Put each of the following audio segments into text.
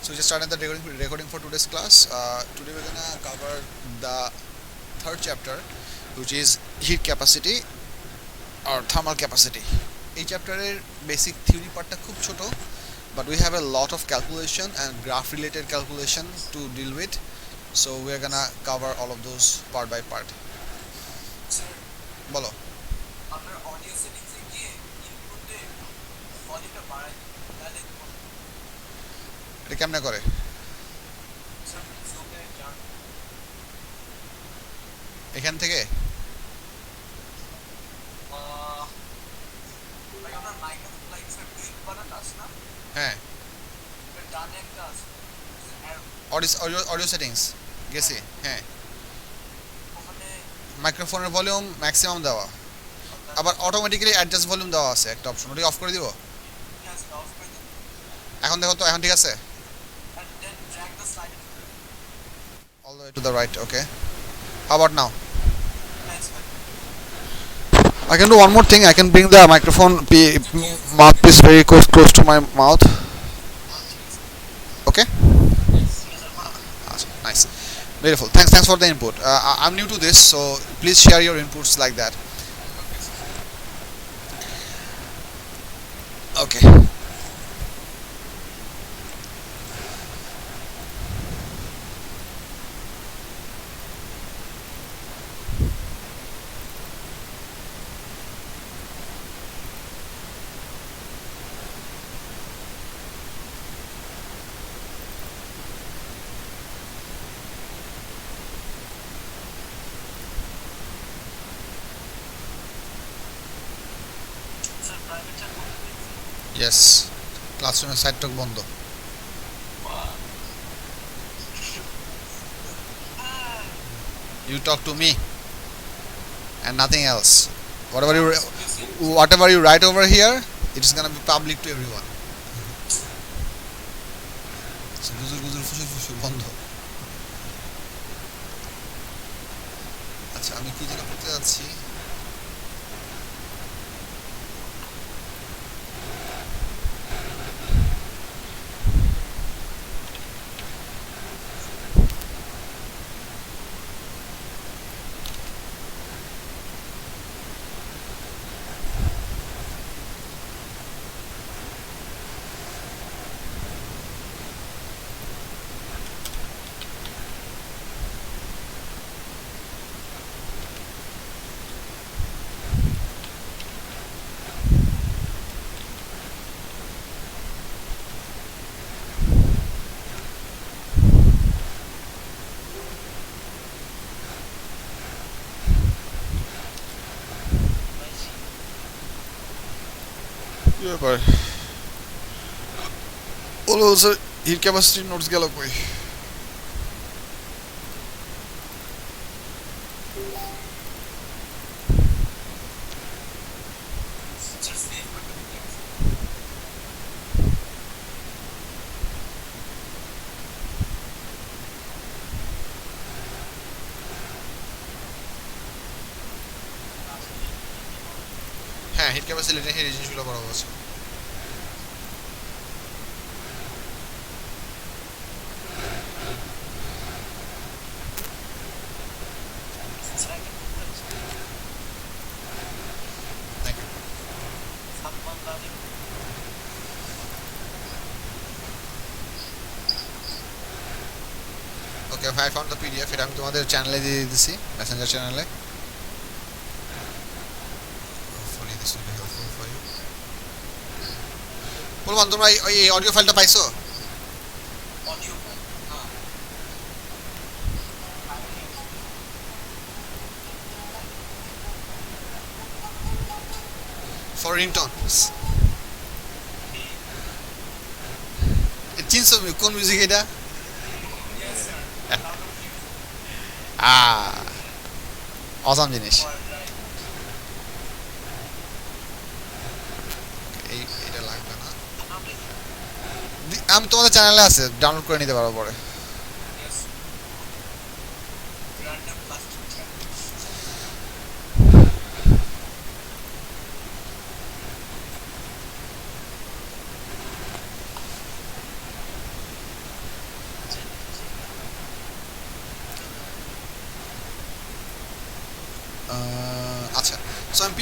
So we just started the recording for today's class. Today we're gonna cover the third chapter, which is heat capacity or thermal capacity. এই চ্যাপ্টারের basic theory পার্টটা খুব ছোট, but we have a lot of calculation and graph related calculation to deal with. So we're gonna cover all of those part by part. বলো। আপনার audio সেটিংসে গিয়ে ইনপুটে ভলিউমটা বাড়াই তাহলে এটা কেমনে করে? স্যার জুমে যান এখান থেকে লাইক আপনার microphone like sir click button আছে না হ্যাঁ এর ডানে একটা আছে অডিও সেটিংস গেছি হ্যাঁ ওখানে মাইক্রোফোনের ভলিউম ম্যাক্সিমাম দেওয়া, আবার অটোমেটিক্যালি অ্যাডজাস্ট ভলিউম দেওয়া আছে একটা অপশন, ওটা অফ করে দিব। গ্যাস অফ করে দিন এখন দেখো তো, এখন ঠিক আছে? And then drag the slide All the way to the right, okay. How about now? Next I can do one more thing. I can bring the microphone mouthpiece very close to my mouth. Okay. Awesome. Nice. Beautiful. Thanks for the input. I'm new to this, so please share your inputs like that. Okay. Sir private chat করতে দিন Yes. ক্লাসরুমের side টক বন্ধ। You talk to me and nothing else. Whatever you write over here, it is gonna be public to everyone. গুজুর গুজুর ফুসুর ফুসুর বন্ধ। আচ্ছা, আমি কি যেন করতে যাচ্ছি। কি ব্যাপার? ওলো স্যার, হিট ক্যাপাসিটি নোটস গেল কই? স্যার সেভ করতে দিন হ্যাঁ, হিট ক্যাপাসিটি এই জিনিসগুলো করা হচ্ছে। স্যার একটা করতে Thank you. সালমান দাদি Okay, I found the PDF. এটা আমি তোমাদের চ্যানেলে দিয়ে দিছি, মেসেঞ্জার চ্যানেলে। Hopefully this will be helpful for you. বলবান, তোমরা এই অডিও ফাইলটা পাইছো? অডিও হ্যাঁ For ringtones. চিনছো কোন মিউজিক এটা? ইয়েস স্যার অসাম জিনিস। এটা লাগবে না, আমি তোমাদের চ্যানেলে আছে, ডাউনলোড করে নিতে পারবো পরে। ইয়েস র্যান্ডম প্লাস্টিক চ্যাট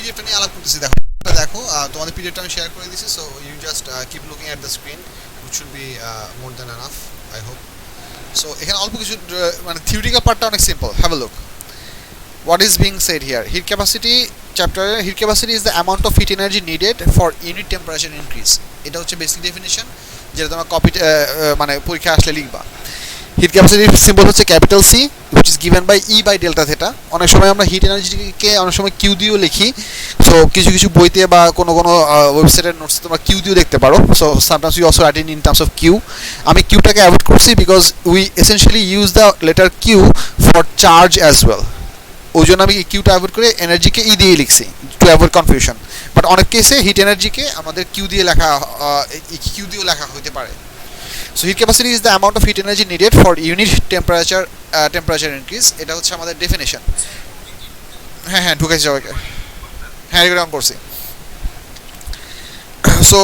পিডিএফটা নিয়ে আলাপ করতেছি। দেখো দেখো তোমাদের পিডিএফটা আমি শেয়ার করে দিয়েছি, so you just keep looking at the screen, which should be more than enough I hope. So এখানে অল্প কিছু মানে থিওরিটিক্যাল পার্টটা অনেক simple, have a look what is being said here. Heat capacity chapter, heat capacity is the amount of heat energy needed for unit temperature increase. এটা হচ্ছে basic definition, যেটা তোমরা কপি মানে পরীক্ষা আসলে লিখবা। হিট ক্যাপাসিটির সিম্বল হচ্ছে capital C, which is given by E by delta theta. অনেক সময় আমরা হিট এনার্জিকে অনেক সময় কিউ দিয়েও লিখি, সো কিছু কিছু বইতে বা কোনো কোনো ওয়েবসাইটের নোটস তোমরা কিউ দিয়েও দেখতে পারো। So sometimes you also write in terms of Q. আমি কিউটাকে অ্যাভয়েড করছি because we essentially use the letter Q for charge as well. ওই জন্য আমি কিউটা অ্যাভয়েড করে এনার্জিকে ই দিয়ে লিখছি টু অ্যাভয়েড কনফিউশন। বাট অনেক কেসে হিট এনার্জিকে আমাদের কিউ দিয়ে লেখা কিউ দিয়েও লেখা হতে পারে। So hit capacity is the amount of heat energy needed for unit temperature increase. এটা হচ্ছে আমাদের ডেফিনেশন। হ্যাঁ হ্যাঁ ঢুকেছি সবাইকে, হ্যাঁ এরকম করছি। So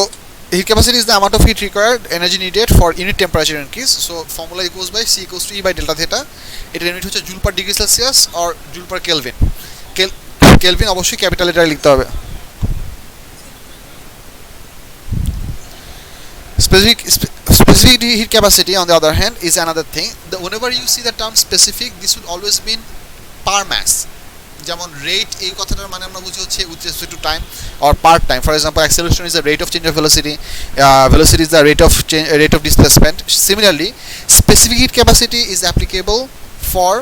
heat capacity is the amount of heat required energy needed for unit temperature increase. So formula equals by C equals to E by delta theta. এটার ইউনিট হচ্ছে জুল পার ডিগ্রি সেলসিয়াস আর joule per kelvin. Kelvin অবশ্যই capital লেটারে লিখতে হবে। Specific heat capacity on the other hand is another thing. Whenever you see the term specific, this will always mean per mass. যেমন rate এই কথাটার মানে আমরা বুঝি হচ্ছে with respect to time or part time. For example acceleration is the rate of change of velocity, velocity is the rate of displacement. Similarly specific heat capacity is applicable for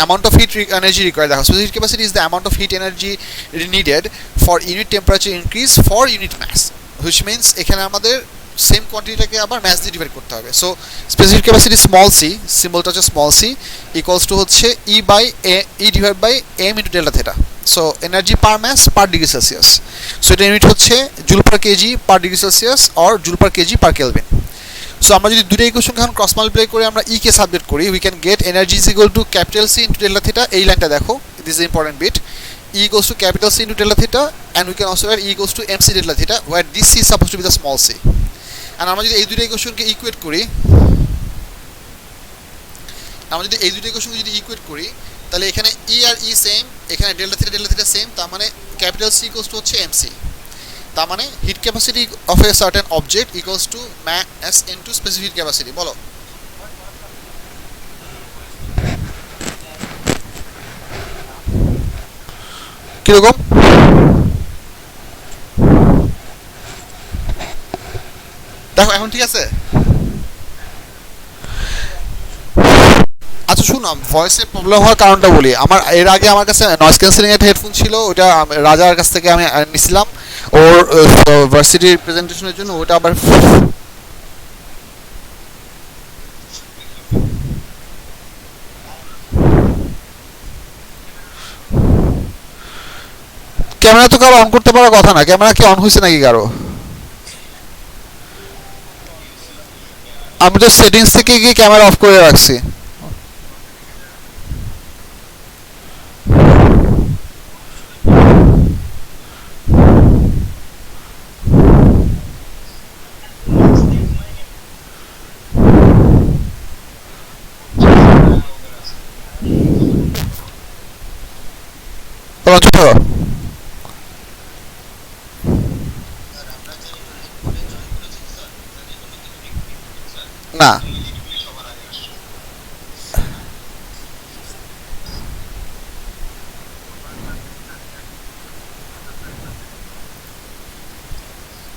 amount of heat energy required. দেখো specific capacity is the amount of heat energy needed for unit temperature increase for unit mass, which means এখানে আমাদের same কোয়ান্টিটিটাকে আবার mass দিয়ে divide করতে হবে। So specific capacity small C, সিম্বলটা হচ্ছে small C, equals to হচ্ছে E by E divide by M into delta theta. So energy per mass per degree Celsius. So এটা ইউনিট হচ্ছে joule per KG per degree Celsius or joule per KG per kelvin. So আমরা যদি দুটো ইকুয়েশনকে এখন cross multiply করে আমরা E কে সাবজেক্ট করি, we can get energy is equal to capital C into delta theta. এই লাইনটা দেখো, this is important bit. E equals to capital C into delta theta, and we can also write E equals to MC delta theta, where this C is supposed to be the small c. And আমরা যদি এই দুটো ইকুয়েশনকে equate করি, তাহলে এখানে E আর E সেম, এখানে ডেল্টা থিটা সেম, তার মানে ক্যাপিটাল C ইকুয়ালস টু হচ্ছে MC। তার মানে heat capacity of a certain object equals to mass into specific capacity. বলো কিরকম? দেখো এখন ঠিক আছে? আচ্ছা শুনো, ভয়েসে প্রবলেম হওয়ার কারণটা বলি। আমার এর আগে আমার কাছে নয়েজ ক্যান্সেলিং একটা হেডফোন ছিল, ওটা রাজার কাছ থেকে আমি নিছিলাম ওর ভার্সিটির প্রেজেন্টেশনের জন্য। ওটা আবার ক্যামেরা তো কারো অন করতে পারার কথা না। ক্যামেরা কি অন হয়েছে নাকি কারো? আমি তো সেটিংস থেকে গিয়ে ক্যামেরা অফ করে রাখছি। চুপ থাকো। না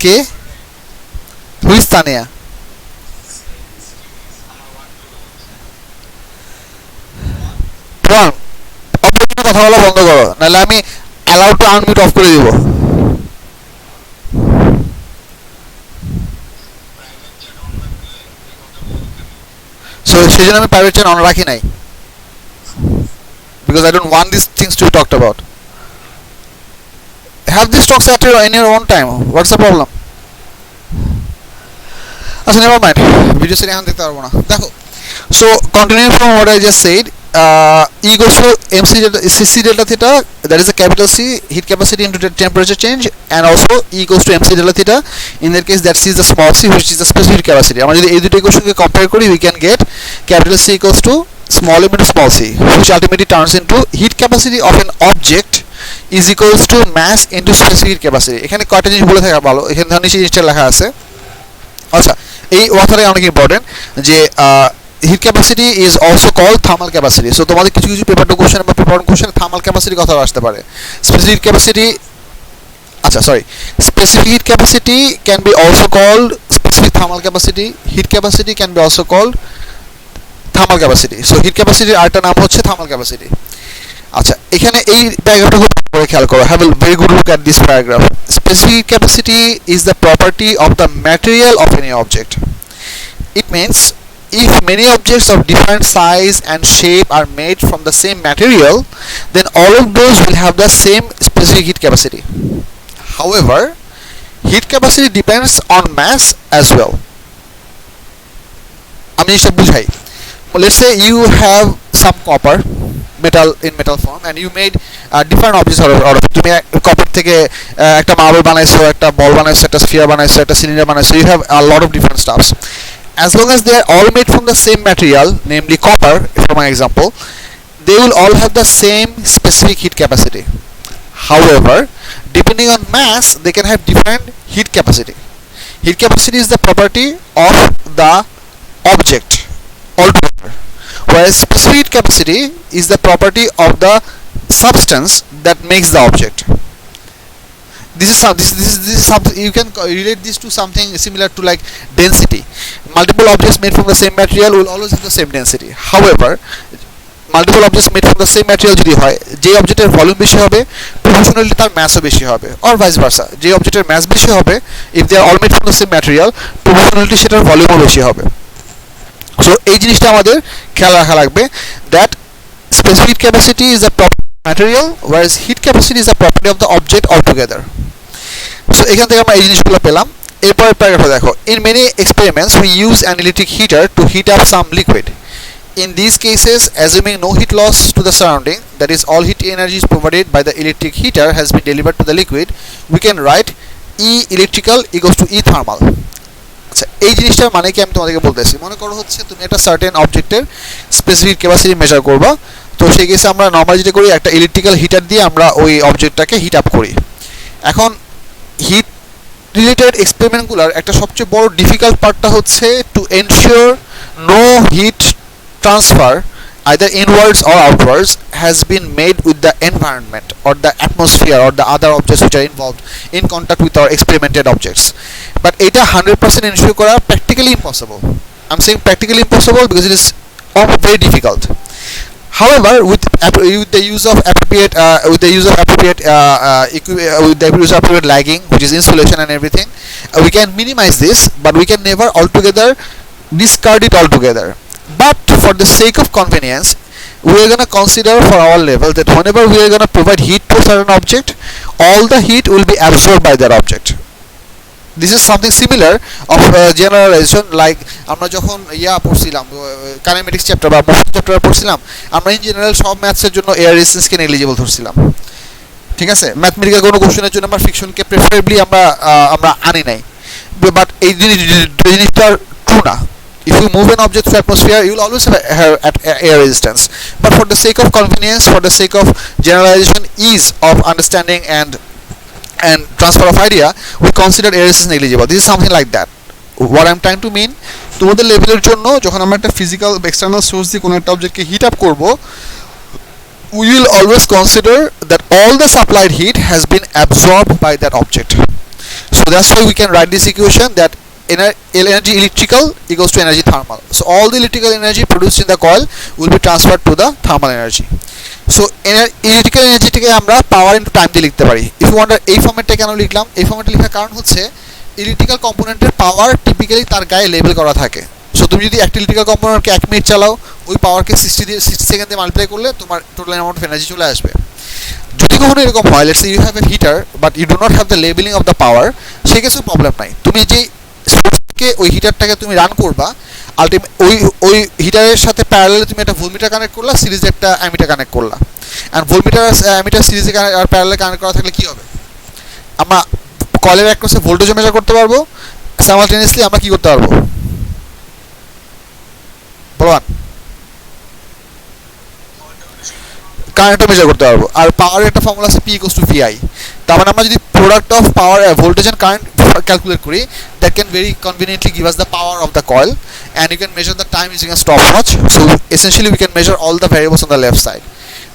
কে? হুইজ তানিয়া? কথা বলা বন্ধ করো, নাহলে আমি অ্যালাউড টু আনমিউট অফ করে দিব। সো সেই জন্য আমি প্রাইভেট চ্যানেল অন রাখি নাই, because I don't want these things to be talked about. Have these talks at your in your own time. What's the problem? আচ্ছা নেভার মাইন্ড, ভিডিও সেটা এখন দেখতে পারবো না। দেখো, so continue from what I just shed, E goes to MC delta, CC delta theta, that is a capital C heat capacity into the temperature change, and also E goes to MC delta theta. In that case, that C is the small c, which is the specific capacity. আমরা যদি এই দুটো ইকুয়েশনকে compare করি, we can get capital C equals to small m into small c, which ultimately turns into heat capacity of an object is equals to mass into specific heat capacity. এখানে কয়টা জিনিস বলে থাকা ভালো, এখানে ধর নিচে জিনিসটা লেখা আছে। আচ্ছা, এই কথাটাই অনেক ইম্পর্টেন্ট যে heat capacity is also called thermal capacity. So তোমাদের কিছু কিছু পেপার টু কোশ্চেন বা পেপার ওয়ান কোশ্চেনে থার্মাল ক্যাপাসিটি কথা আসতে পারে। স্পেসিফিক ক্যাপাসিটি, আচ্ছা sorry, specific heat capacity can be also called specific thermal capacity, heat capacity can be also called thermal capacity. So heat ক্যাপাসিটির আরেকটা নাম হচ্ছে থার্মাল ক্যাপাসিটি। আচ্ছা, এখানে এই প্যারাগ্রাফটা খুব করে খেয়াল করো, have a very good look at this paragraph. Specific capacity is the property of the material of any object. It means if many objects of different size and shape are made from the same material, then all of those will have the same specific heat capacity. However, heat capacity depends on mass as well. আমি জিনিসটা বুঝাই। Let's say you have some copper metal in metal form and you made different objects out of it. তুমি copper থেকে একটা marble বানাইছো, একটা বল বানাইছো, একটা স্ফিয়ার বানাইছো, একটা সিলিন্ডার বানাইছো। You have a lot of different stuffs. As long as they are all made from the same material, namely copper, for my example, they will all have the same specific heat capacity. However, depending on mass, they can have different heat capacity. Heat capacity is the property of the object altogether, whereas specific heat capacity is the property of the substance that makes the object. This is something you can relate this to something similar to like density. Multiple objects made from the same material will always have the same density. However, multiple objects made from the same material যদি হয়, যে অবজেক্টের volume বেশি হবে proportionally তার ম্যাসও বেশি হবে, or vice versa, যে অবজেক্টের ম্যাস বেশি হবে if they are all made from the same material proportionally সেটার ভলিউমও বেশি হবে। সো এই জিনিসটা আমাদের খেয়াল রাখা লাগবে, that specific capacity is the property of material, whereas heat capacity is the property of the object altogether. So এখান থেকে আমরা এই জিনিসগুলো পেলাম। এরপরের প্যারাগ্রাফে দেখো, in many experiments we use an electric heater to heat up some liquid. In these cases, assuming no heat loss to the surrounding, that is all heat energy is provided by the electric heater has been delivered to the liquid, we can write E electrical equals to E thermal. আচ্ছা, এই জিনিসটার মানে কি আমি তোমাদেরকে বলতেছি, মনে করো হচ্ছে তুমি একটা সার্টেন অবজেক্টের স্পেসিফিক ক্যাপাসিটি মেজার করবা। তো সেই কেসে আমরা নর্মালি যেটা করি, একটা ইলেকট্রিক্যাল হিটার দিয়ে আমরা ওই অবজেক্টটাকে হিট আপ করি। এখন হিট রিলেটেড এক্সপেরিমেন্টগুলোর একটা সবচেয়ে বড় ডিফিকাল্ট পার্টটা হচ্ছে to ensure no heat transfer either inwards or outwards has been made with the environment or the atmosphere or the other objects which are involved in contact with our experimented objects. But এটা 100% ensure করা practically impossible. I'm saying practically impossible because it is very difficult. However, with the use of appropriate lighting, which is insulation and everything, we can minimize this, but we can never altogether discard it altogether. But for the sake of convenience, we are going to consider for our level that whenever we are going to provide heat to a certain object, all the heat will be absorbed by that object. This is something similar of generalization, like আমরা যখন পড়ছিলাম kinematics chapter বা motion chapter পড়ছিলাম, আমরা in general সব ম্যাথসের জন্য air রেজিস্ট্যান্সকে negligible ধরছিলাম। ঠিক আছে, ম্যাথমেটিক্যাল কোনো কোশ্চেনের জন্য আমরা ফ্রিকশনকে প্রেফারেবলি আমরা আনি নাই, বাট এই জিনিসটা ট্রু না। If you move an object through atmosphere, you will always have air resistance. But for the sake of convenience, for the sake of generalization, ease of understanding and transfer of idea, we consider air resistance negligible. This is something like that. What I'm trying to mean, তোমাদের লেভেলের জন্য যখন আমরা একটা physical external source দিয়ে কোনো একটা অবজেক্টকে hit up করব, we will always consider that all the supplied heat has been absorbed by that object. So that's why we can write this equation that energy electrical equals to energy thermal. So all the electrical energy produced in the coil will be transferred to the thermal energy. So electrical energy থেকে আমরা পাওয়ার into time দিয়ে লিখতে পারি। If you wonder এই ফর্মেটটা কেন লিখলাম, এই ফর্মেটটা লেখার কারণ হচ্ছে ইলেকট্রিক্যাল কম্পোনেন্টের পাওয়ার টিপিক্যালি তার গায়ে লেবেল করা থাকে। সো তুমি যদি একটা ইলেকট্রিক্যাল কম্পোনেন্টকে 1 মিনিট চালাও, ওই পাওয়ারকে 60 সেকেন্ড দিয়ে মাল্টিপ্লাই করলে তোমার টোটাল অ্যামাউন্ট অফ এনার্জি চলে আসবে। যদি কখনো এরকম হয়, let's say you have a heater but you do not have the labeling of the power, সেই ক্ষেত্রে প্রবলেম নাই। তুমি যে সোর্সকে ওই হিটারটাকে তুমি রান করবা, আলটিমেট ওই হিটারের সাথে প্যারালালে তুমি একটা ভোল্টমিটার কানেক্ট করলা, সিরিজে একটা অ্যামিটার কানেক্ট করলা। অ্যান্ড ভোল্টমিটার অ্যামিটার সিরিজে আর প্যারালালে কানেক্ট করা থাকলে কী হবে, আমরা কয়েলের অ্যাক্রসে ভোল্টেজও মেজার করতে পারবো, সাইমালটেনিয়াসলি আমরা কী করতে পারবো বলবান, কারেন্টও মেজার করতে পারবো। আর পাওয়ারের একটা ফর্মুলা আছে পি ইকুয়ালস টু ভিআই। তার মানে আমরা যদি product of power voltage and current calculate করি, that can very conveniently give us the power of the coil, and you can measure the time using a stopwatch. So essentially we can measure all the variables on the left side.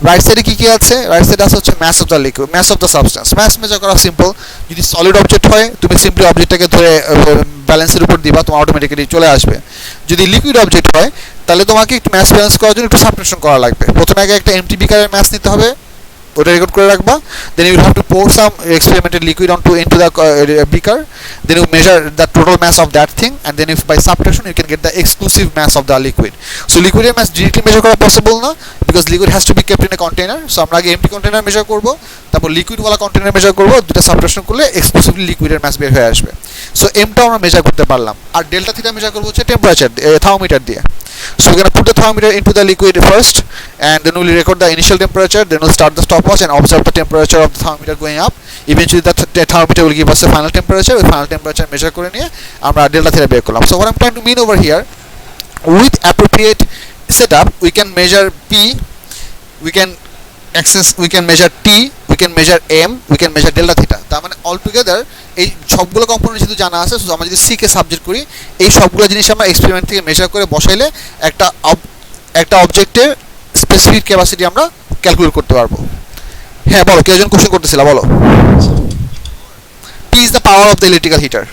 Right সাইডে কি কি আছে? Right সাইডে আছে হচ্ছে mass of the liquid, mass of the substance. Mass measure করা simple. যদি solid object হয় তুমি সিম্পলি অবজেক্টটাকে ধরে ব্যালেন্সের উপর দিবা, তোমার অটোমেটিক্যালি চলে আসবে। যদি লিকুইড অবজেক্ট হয় তাহলে তোমাকে একটু ম্যাস ব্যালেন্স করার জন্য একটু সাবট্রাকশন করা লাগবে। প্রথমে আগে একটা এমটি বিকারের ম্যাস নিতে হবে, ওটা রেকর্ড করে রাখবা। Then you have to pour some experimental liquid into the beaker, then you measure the total mass of that thing, and then if by subtraction you can get the exclusive mass of the liquid. So liquid mass directly measure করা possible না, because liquid has to be kept in a container. So আমরা আগে MT container measure করব, তারপর liquid ওয়ালা container measure করব, দুটো subtraction করলে এক্সক্লুসিভলি লিকুইডের মাস বের হয়ে আসবে। সো এমটা আমরা মেজার করতে পারলাম। আর ডেল্টা থিটা মেজার করব হচ্ছে টেম্পারেচার থার্মোমিটার দিয়ে। So we're going to put the thermometer into the liquid first, and then we'll record the initial temperature, then we'll start the stopwatch and observe the temperature of the thermometer going up. Eventually the thermometer will give us the final temperature. With final temperature measure করে নিয়ে আমরা delta theta বের করলাম। So what I'm trying to mean over here, with appropriate setup we can measure P, we can measure T, we can measure M, we can measure delta theta. তার মানে all together এই সবগুলো component যেহেতু জানা আছে, so আমরা যদি C K subject করি, এই সবগুলো জিনিস আমরা এক্সপেরিমেন্ট থেকে মেজার করে বসাইলে একটা অবজেক্টের স্পেসিফিক ক্যাপাসিটি আমরা ক্যালকুলেট করতে পারবো। হ্যাঁ বলো, কেউ একজন কোশ্চেন করতেছিল, বলো। P is the power of the electrical heater.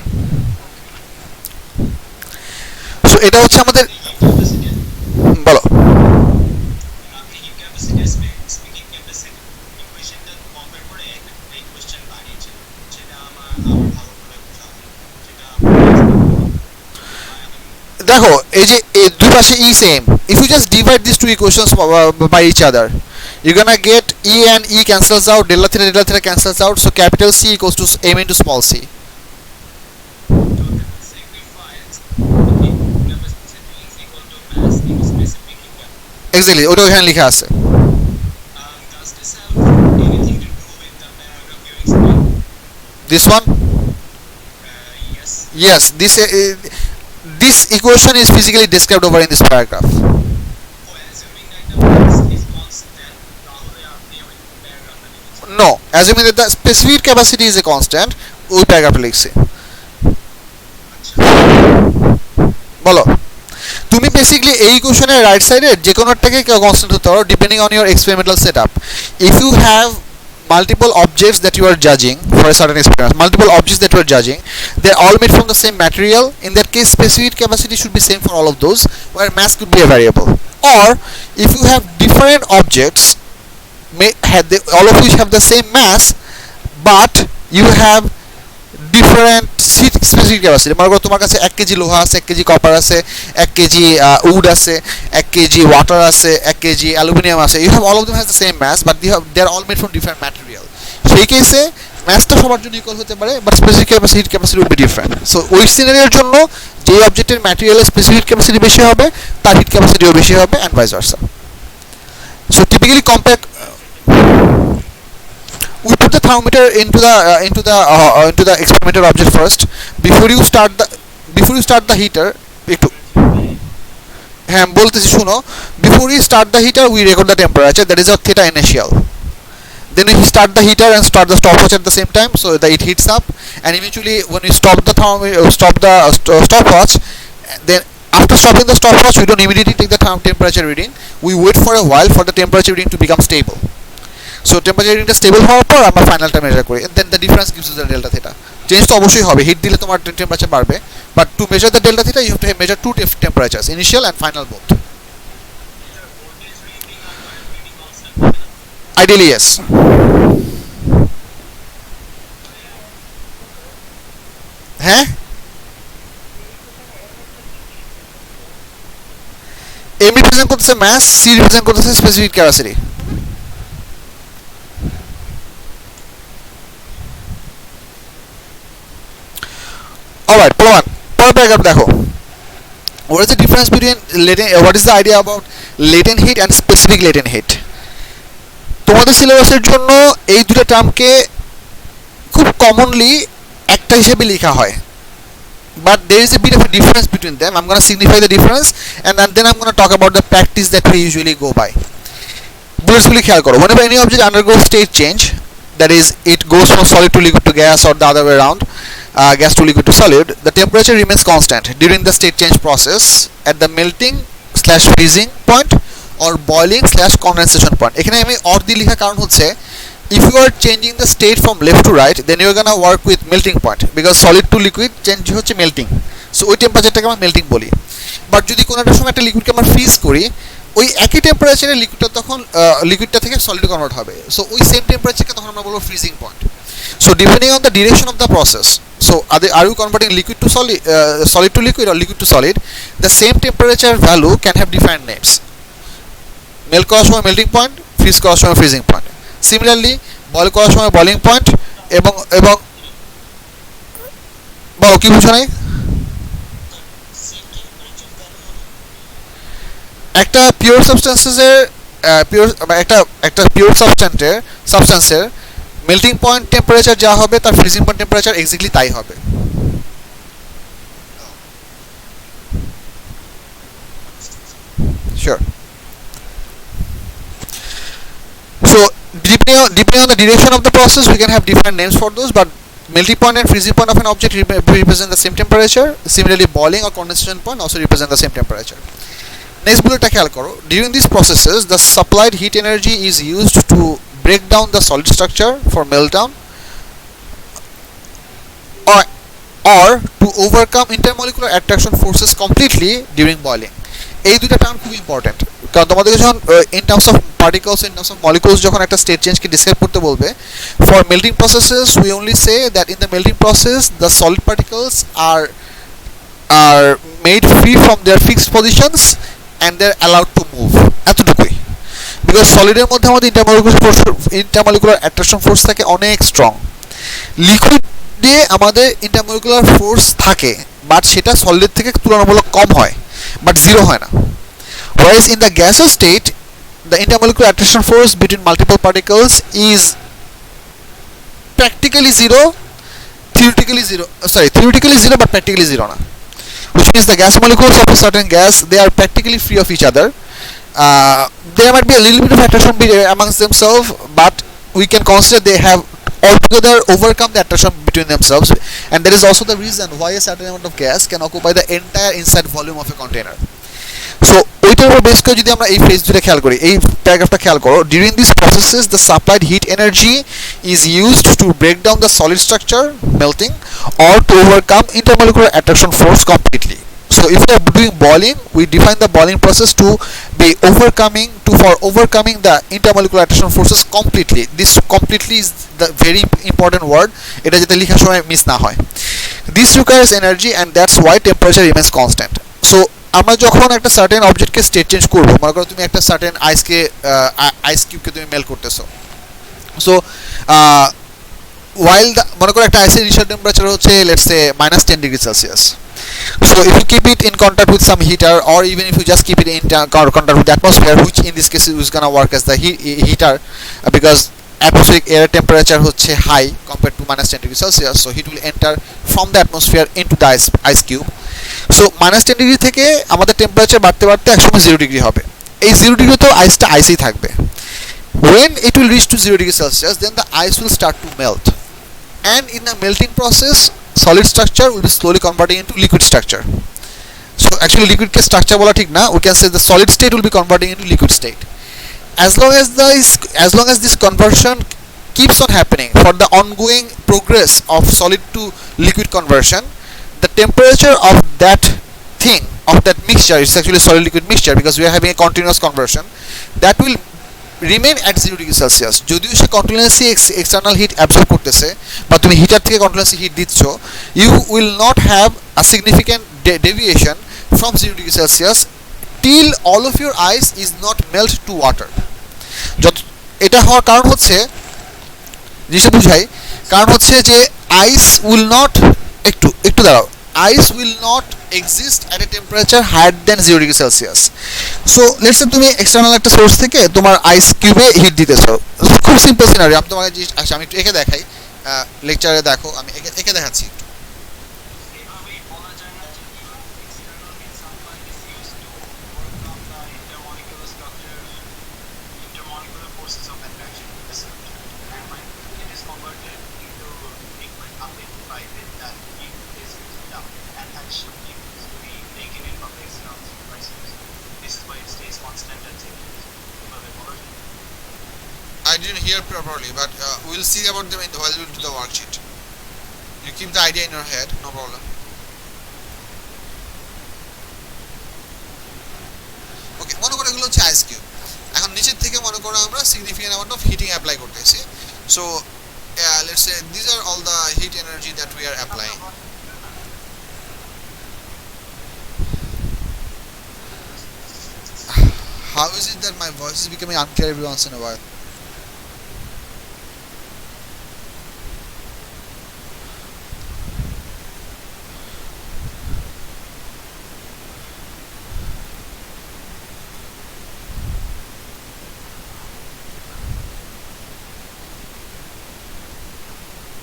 So এটা হচ্ছে আমাদের, বলো। দেখো এই যে দুই পাশে ই same, if you just divide this two equations by each other, you gonna get E and E cancels out, delta theta cancels out, so capital C equals to M into small C. Exactly, ওটা ওখানে লেখা আছে। This one? Yes, this equation is physically described over in this paragraph. No, assuming that the specific capacity is a constant, ওই প্যারাগ্রাফে লিখছি। বলো, তুমি basically এই ইকুয়েশনের রাইট সাইডে যে কোনোটাকে কনস্ট্যান্ট হতে পারো depending on your experimental setup. If you have multiple objects that you are judging for a certain experiment, multiple objects that you are judging, they're all made from the same material. In that case, specific capacity should be same for all of those, where mass could be a variable. Or if you have different objects, all of which have the same mass, but you have different specific capacity. মনে করো তোমার কাছে 1 KG লোহা আছে, 1 KG copper আছে, 1 KG would আছে, 1 KG water আছে, 1 KG aluminium আছে। You have all of them has the same mass, but they are all made from different material. সেই কেসে ম্যাসটা সবার জন্য ইকুয়াল হতে পারে, but specific capacity will be different. So ওই সিনারিওর জন্য যে অবজেক্টের ম্যাটেরিয়ালের স্পেসিফিক ক্যাপাসিটি বেশি হবে, তার হিট ক্যাপাসিটিও বেশি হবে, and vice versa. So typically compare, we put the thermometer into the experimental object first before you start the heater. একটু হ্যাঁ বলতেছি শুনো, before you start the heater we record the temperature, that is our theta initial. Then we start the heater and start the stopwatch at the same time, so that it heats up, and eventually when we stop the stopwatch, then after stopping the stopwatch we don't immediately take the temperature reading, we wait for a while for the temperature reading to become stable. So temperature reading stable হওয়ার পর আমরা ফাইনালটা measure করি, then the difference gives us the delta theta. Change তো অবশ্যই হবে, heat দিলে তোমার টেম্পারেচার বাড়বে, but to measure the delta theta you have to measure two temperatures, initial and final both. Ideally yes. হ্যাঁ, এম রিপ্রেজেন্ট করতেছে mass, C represent করতেছে specific capacity. Alright, paragraph দেখো। What is the difference between what is the idea about latent heat and specific latent heat? তোমাদের সিলেবাসের জন্য এই দুটো টার্মকে খুব কমনলি একটা হিসেবে লেখা হয়, but there is a bit of a difference between them. I'm going to signify the difference, and then I'm going to talk about the practice that we usually go by. বুলেটসগুলি খেয়াল করো, whenever any object undergoes state change, that is it goes from solid to liquid to gas or the other way around, gas to liquid to solid, the temperature remains constant during the state change process at the melting slash freezing point or boiling slash condensation point. এখানে আমি or দিয়ে লেখার কারণ হচ্ছে if you are changing the state from left to right, then you are gonna work with melting point, because solid to liquid change হচ্ছে melting, so ওই টেম্পারেচারটাকে আমরা melting বলি। বাট যদি কোনো একটা সময় একটা লিকুইডকে আমরা ফ্রিজ করি, ওই একই টেম্পারেচারে লিকুইডটা তখন লিকুইডটা থেকে সলিডে কনভার্ট হবে, সো ওই সেম টেম্পারেচারকে তখন আমরা বলবো freezing point. So depending on the direction of the process, so are you converting liquid to solid, solid to liquid or liquid to solid, the same temperature value can have different names. Melt করার সময় melting point, fridge করার সময় freezing point. Similarly boil করার সময় boiling point এবং এবং বলো কি বুঝো নাই? একটা পিওর সাবস্টেন্সের একটা পিওর সাবস্টেন্সের মেল্টিং পয়েন্ট টেম্পারেচার যা হবে তার ফ্রিজিং পয়েন্ট টেম্পারেচার এক্স্যাক্টলি তাই হবে। Sure. So depending on the direction of the process, we can have different names for those, but melting point and freezing point of an object represent the same temperature. Similarly, boiling or condensation point also represent the same temperature. Next bullet খেয়াল করো, during these processes the supplied heat energy is used to break down the solid structure for meltdown or to overcome intermolecular attraction forces completely during boiling. এই দুটো term খুব important, কারণ তোমাদেরকে যখন in terms of particles in terms of molecules যখন একটা state চেঞ্জকে describe করতে বলবে, for melting processes we only say that in the melting process the solid particles are made free from their fixed positions and they are allowed to move, এতটুকুই। Because সলিডের মধ্যে আমাদের intermolecular attraction force থাকে অনেক strong, লিকুইডে আমাদের intermolecular force থাকে but সেটা সলিডের থেকে তুলনামূলক কম হয়, but zero হয় না। Whereas in the gaseous state, the intermolecular attraction force between multiple particles is practically zero, theoretically zero but practically zero না, which means the gas molecules of a certain gas, they are practically free of each other. There might be a little bit of attraction amongst themselves, but we can consider they have altogether overcome the attraction between themselves, and that is also the reason why a certain amount of gas can occupy the entire inside volume of a container. So ওইটার উপর base করে যদি আমরা এই phase দুটো খেয়াল করি, এই প্যারাগ্রাফটা খেয়াল করো, during these processes the supplied heat energy is used to break down the solid structure melting or to overcome intermolecular attraction force completely. So if we are doing boiling, we define the boiling process to be overcoming the intermolecular attraction forces completely. This completely is the very important word, এটা যাতে লেখার সময় miss না হয়। This requires energy and that's why temperature remains constant. So আমরা যখন একটা certain অবজেক্টকে state change করবো, মনে করো তুমি একটা সার্টেন আইস কিউবকে তুমি মেল্ট করতেছো, সো while মনে করো একটা আইসের ইনিশিয়াল টেম্পারেচার হচ্ছে let's say -10 degree Celsius. So if you keep it in contact with some heater, or even if you just keep it in contact with the atmosphere, which in this case is gonna work as the heater, because atmospheric air temperature হচ্ছে high compared to -10 degree Celsius, so heat will enter from the atmosphere into the ice cube. So -10 degree থেকে আমাদের temperature বাড়তে বাড়তে একসময় 0 degree হবে। এই 0 degree তো আইসটা আইসেই থাকবে। When it will reach to 0 degree Celsius, then the ice will start to melt, and in the melting process solid structure will be slowly converting into liquid structure. So actually liquid ke structure bola thik na, we can say the solid state will be converting into liquid state. As long as this conversion keeps on happening for the ongoing progress of solid to liquid conversion, the temperature of that thing, of that mixture, is actually solid liquid mixture because we are having a continuous conversion, that will remain at 0 degree Celsius. যদিও সে continuously external heat absorb করতেছে বা তুমি heater থেকে continuously heat দিচ্ছ, you will not have a significant deviation from 0 degree Celsius till all of your ice is not melt to water. এটা হওয়ার কারণ হচ্ছে, জিনিসটা বুঝাই, কারণ হচ্ছে যে আইস উইল নট, একটু দাঁড়াও, ice will not exist at a temperature higher than 0 degree Celsius. So let's say তুমি এক্সটার্নাল একটা সোর্স থেকে তোমার আইস কিউবে হিট দিতেছো, খুব সিম্পল সিনারিও। আমি তোমাকে আমি একটু এঁকে দেখাই, লেকচারে দেখো, আমি এঁকে দেখাচ্ছি। I didn't hear properly, but we'll see about them while we do the worksheet. You keep the idea in your head, no problem. ওকে, মনে করো এগুলো হচ্ছে আইস কিউব। এখন নিচের থেকে মনে করো আমরা significant amount of heating apply করতেছি। So let's say this are all the heat energy that we are applying. How is it that my voice is becoming unclear every once in a while?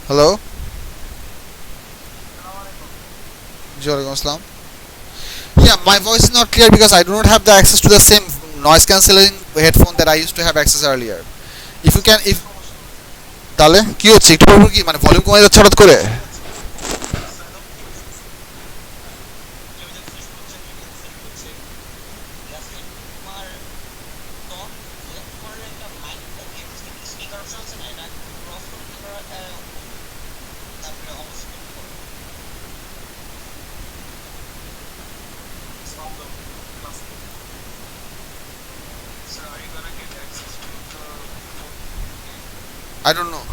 Hello? Walaikum Assalam. Yeah, my voice is not clear because I do not have the access to the same noise cancelling headphone that I used to have access earlier. If you can, if তাহলে কি হচ্ছে একটু পর কি মানে volume কমে যাচ্ছে হঠাৎ করে? I don't know.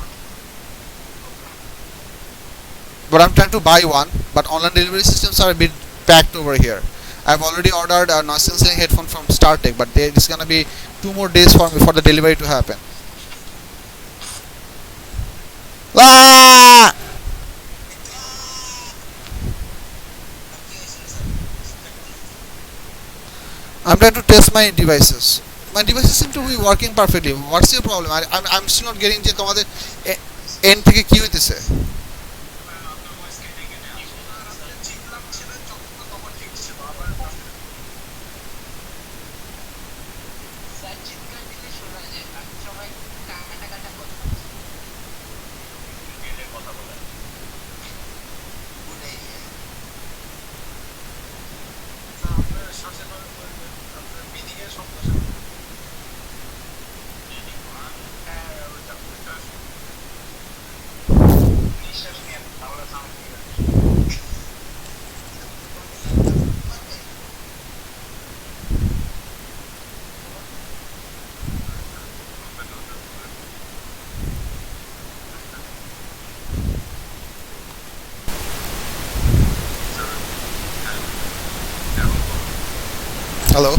But I'm trying to buy one, but online delivery systems are a bit packed over here. I've already ordered a noise cancelling headphone from StarTech, but it's gonna be 2 more days for me for the delivery to happen. Ah! I'm trying to test my devices. My devices seem to be working perfectly. What's your problem? I'm still not getting যে তোমাদের end থেকে কি হইতেছে? Hello?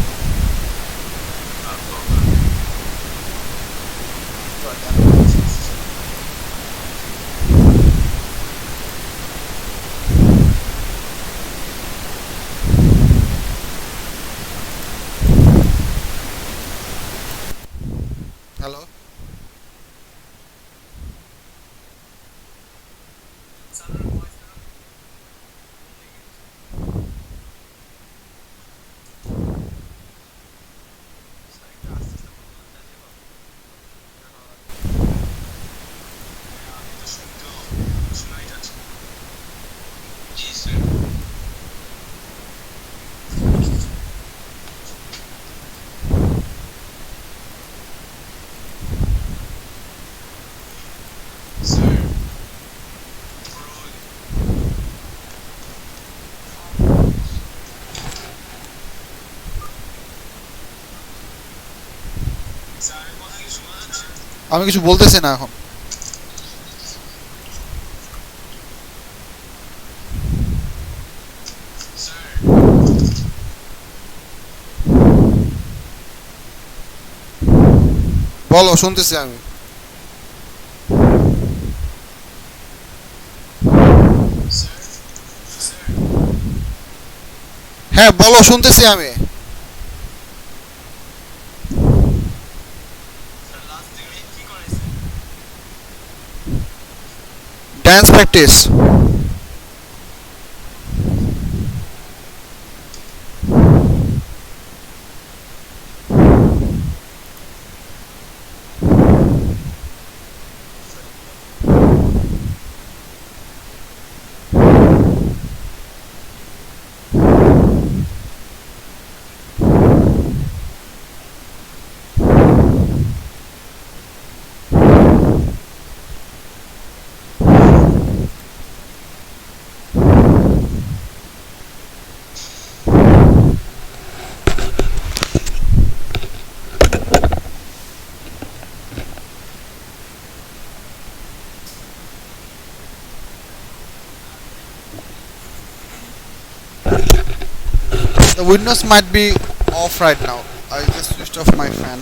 Hello? আমি কিছু বলতেছি না এখন। বলো, শুনতেছি আমি। হ্যাঁ বলো, শুনতেছি আমি। Dance practice. The windows might be off right now. I just switched off my fan.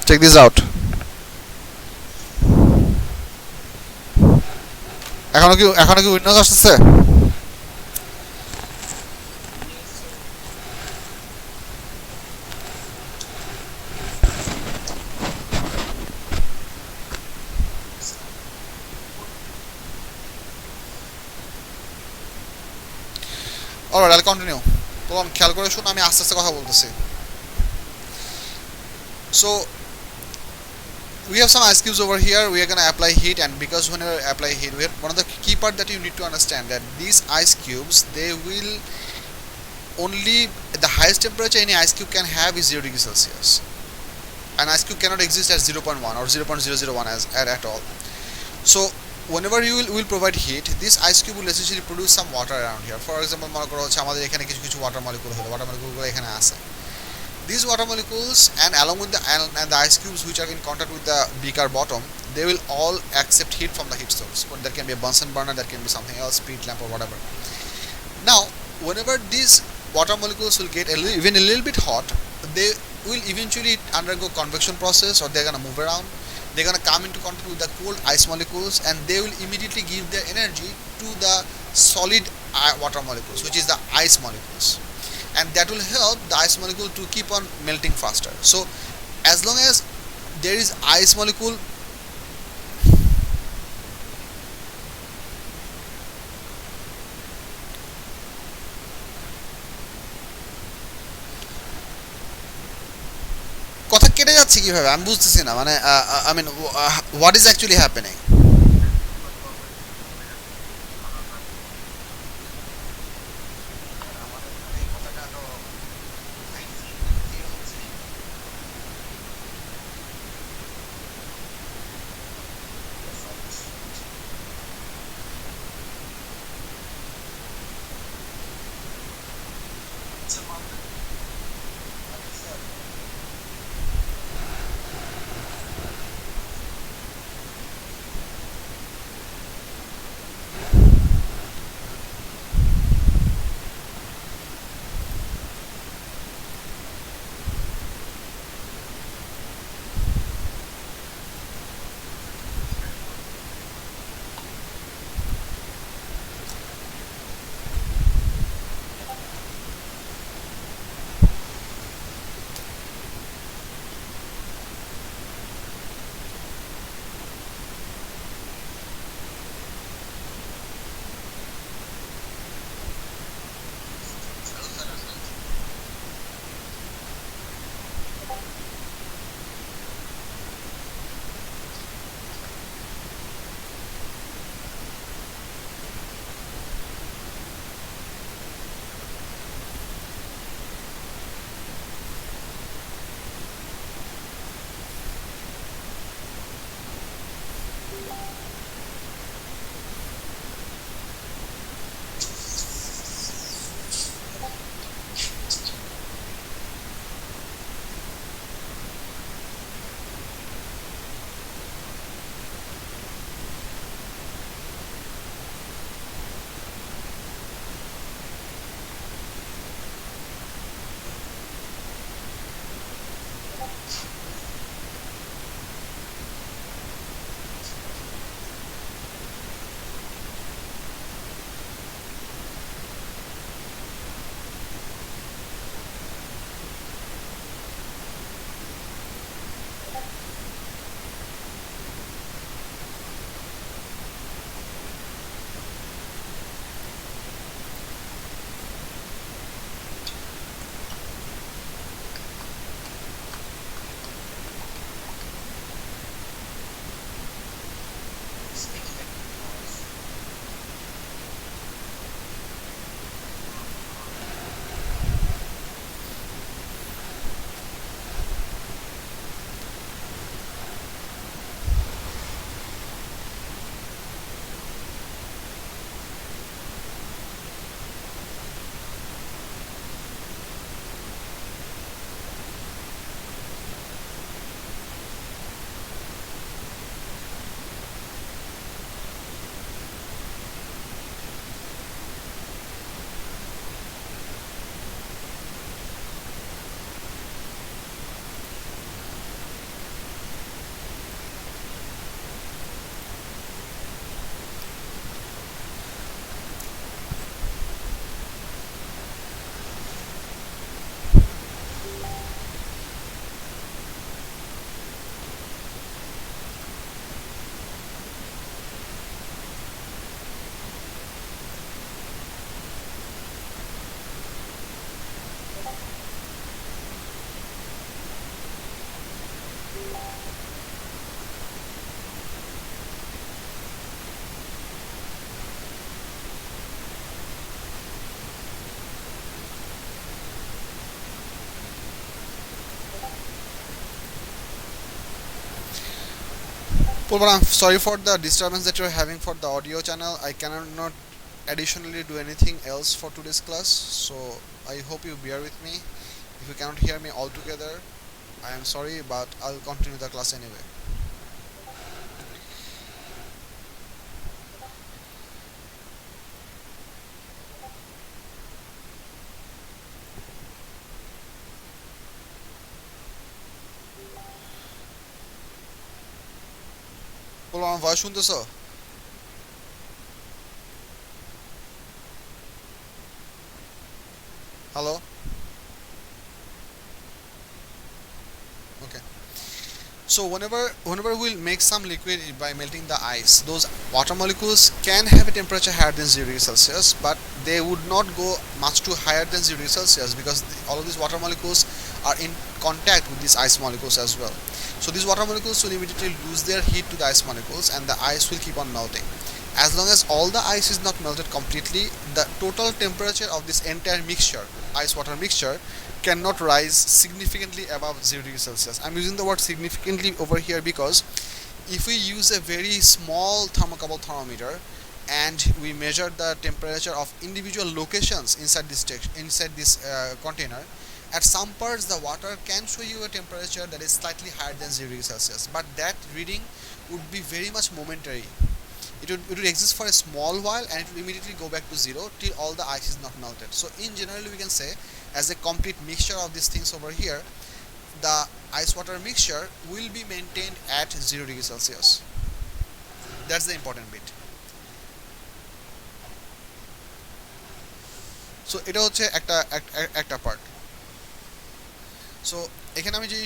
Check this out. এখনো কি উইন্ডোজ আসছে? Alright, I'll continue. তো খেয়াল করে শুন, আমি আস্তে আস্তে কথা বলতেছি. So we have some ice cubes over here. We are gonna apply heat, and because whenever I apply heat, we have one of the key part that you need to understand that these ice cubes, they will only the highest temperature any ice cube can have is 0 degrees Celsius. An ice cube cannot exist at 0.1 or 0.001 at all. So whenever you will provide heat, this ice cube will essentially produce some water around here. For example, মনে করো হচ্ছে আমাদের এখানে কিছু কিছু water molecule হলো, water মলিকুলগুলো এখানে আছে. These water molecules and along with the ice cubes which are in contact with the beaker bottom, they will all accept heat from the heat source. But there can be a Bunsen burner, there can be something else, peat lamp or whatever. Now whenever these water molecules will get even a little bit hot, they will eventually undergo convection process, or they're gonna move around. They're gonna come into contact with the cold ice molecules, and they will immediately give their energy to the solid water molecules, which is the ice molecules, and that will help the ice molecule to keep on melting faster. So as long as there is ice molecule, কথা কেটে যাচ্ছে কিভাবে আমি বুঝতেছি না, মানে I mean what is actually happening? Pulvan, I'm sorry for the disturbance that you're having for the audio channel. I cannot not additionally do anything else for today's class, so I hope you bear with me. If you cannot hear me altogether, I am sorry, but I'll continue the class anyway. Pulvan, আমার voice শুনতেছো? Hello? Okay. So whenever we'll make some liquid by melting the ice, those water molecules can have a temperature higher than 0 degrees Celsius, but they would not go much too higher than 0 degrees Celsius because all of these water molecules are in contact with these ice molecules as well. So these water molecules will immediately lose their heat to the ice molecules, and the ice will keep on melting. As long as all the ice is not melted completely, the total temperature of this entire mixture, ice water mixture, cannot rise significantly above 0 degrees Celsius. I'm using the word significantly over here because if we use a very small thermocouple thermometer and we measure the temperature of individual locations inside this container, at some parts the water can show you a temperature that is slightly higher than 0 degrees Celsius, but that reading would be very much momentary. It would exist for a small while and it will immediately go back to zero till all the ice is not melted. So in general we can say, as a complete mixture of these things over here, the ice water mixture will be maintained at 0 degrees Celsius. That's the important bit. So এটা হচ্ছে একটা part. So এখানে আমি যে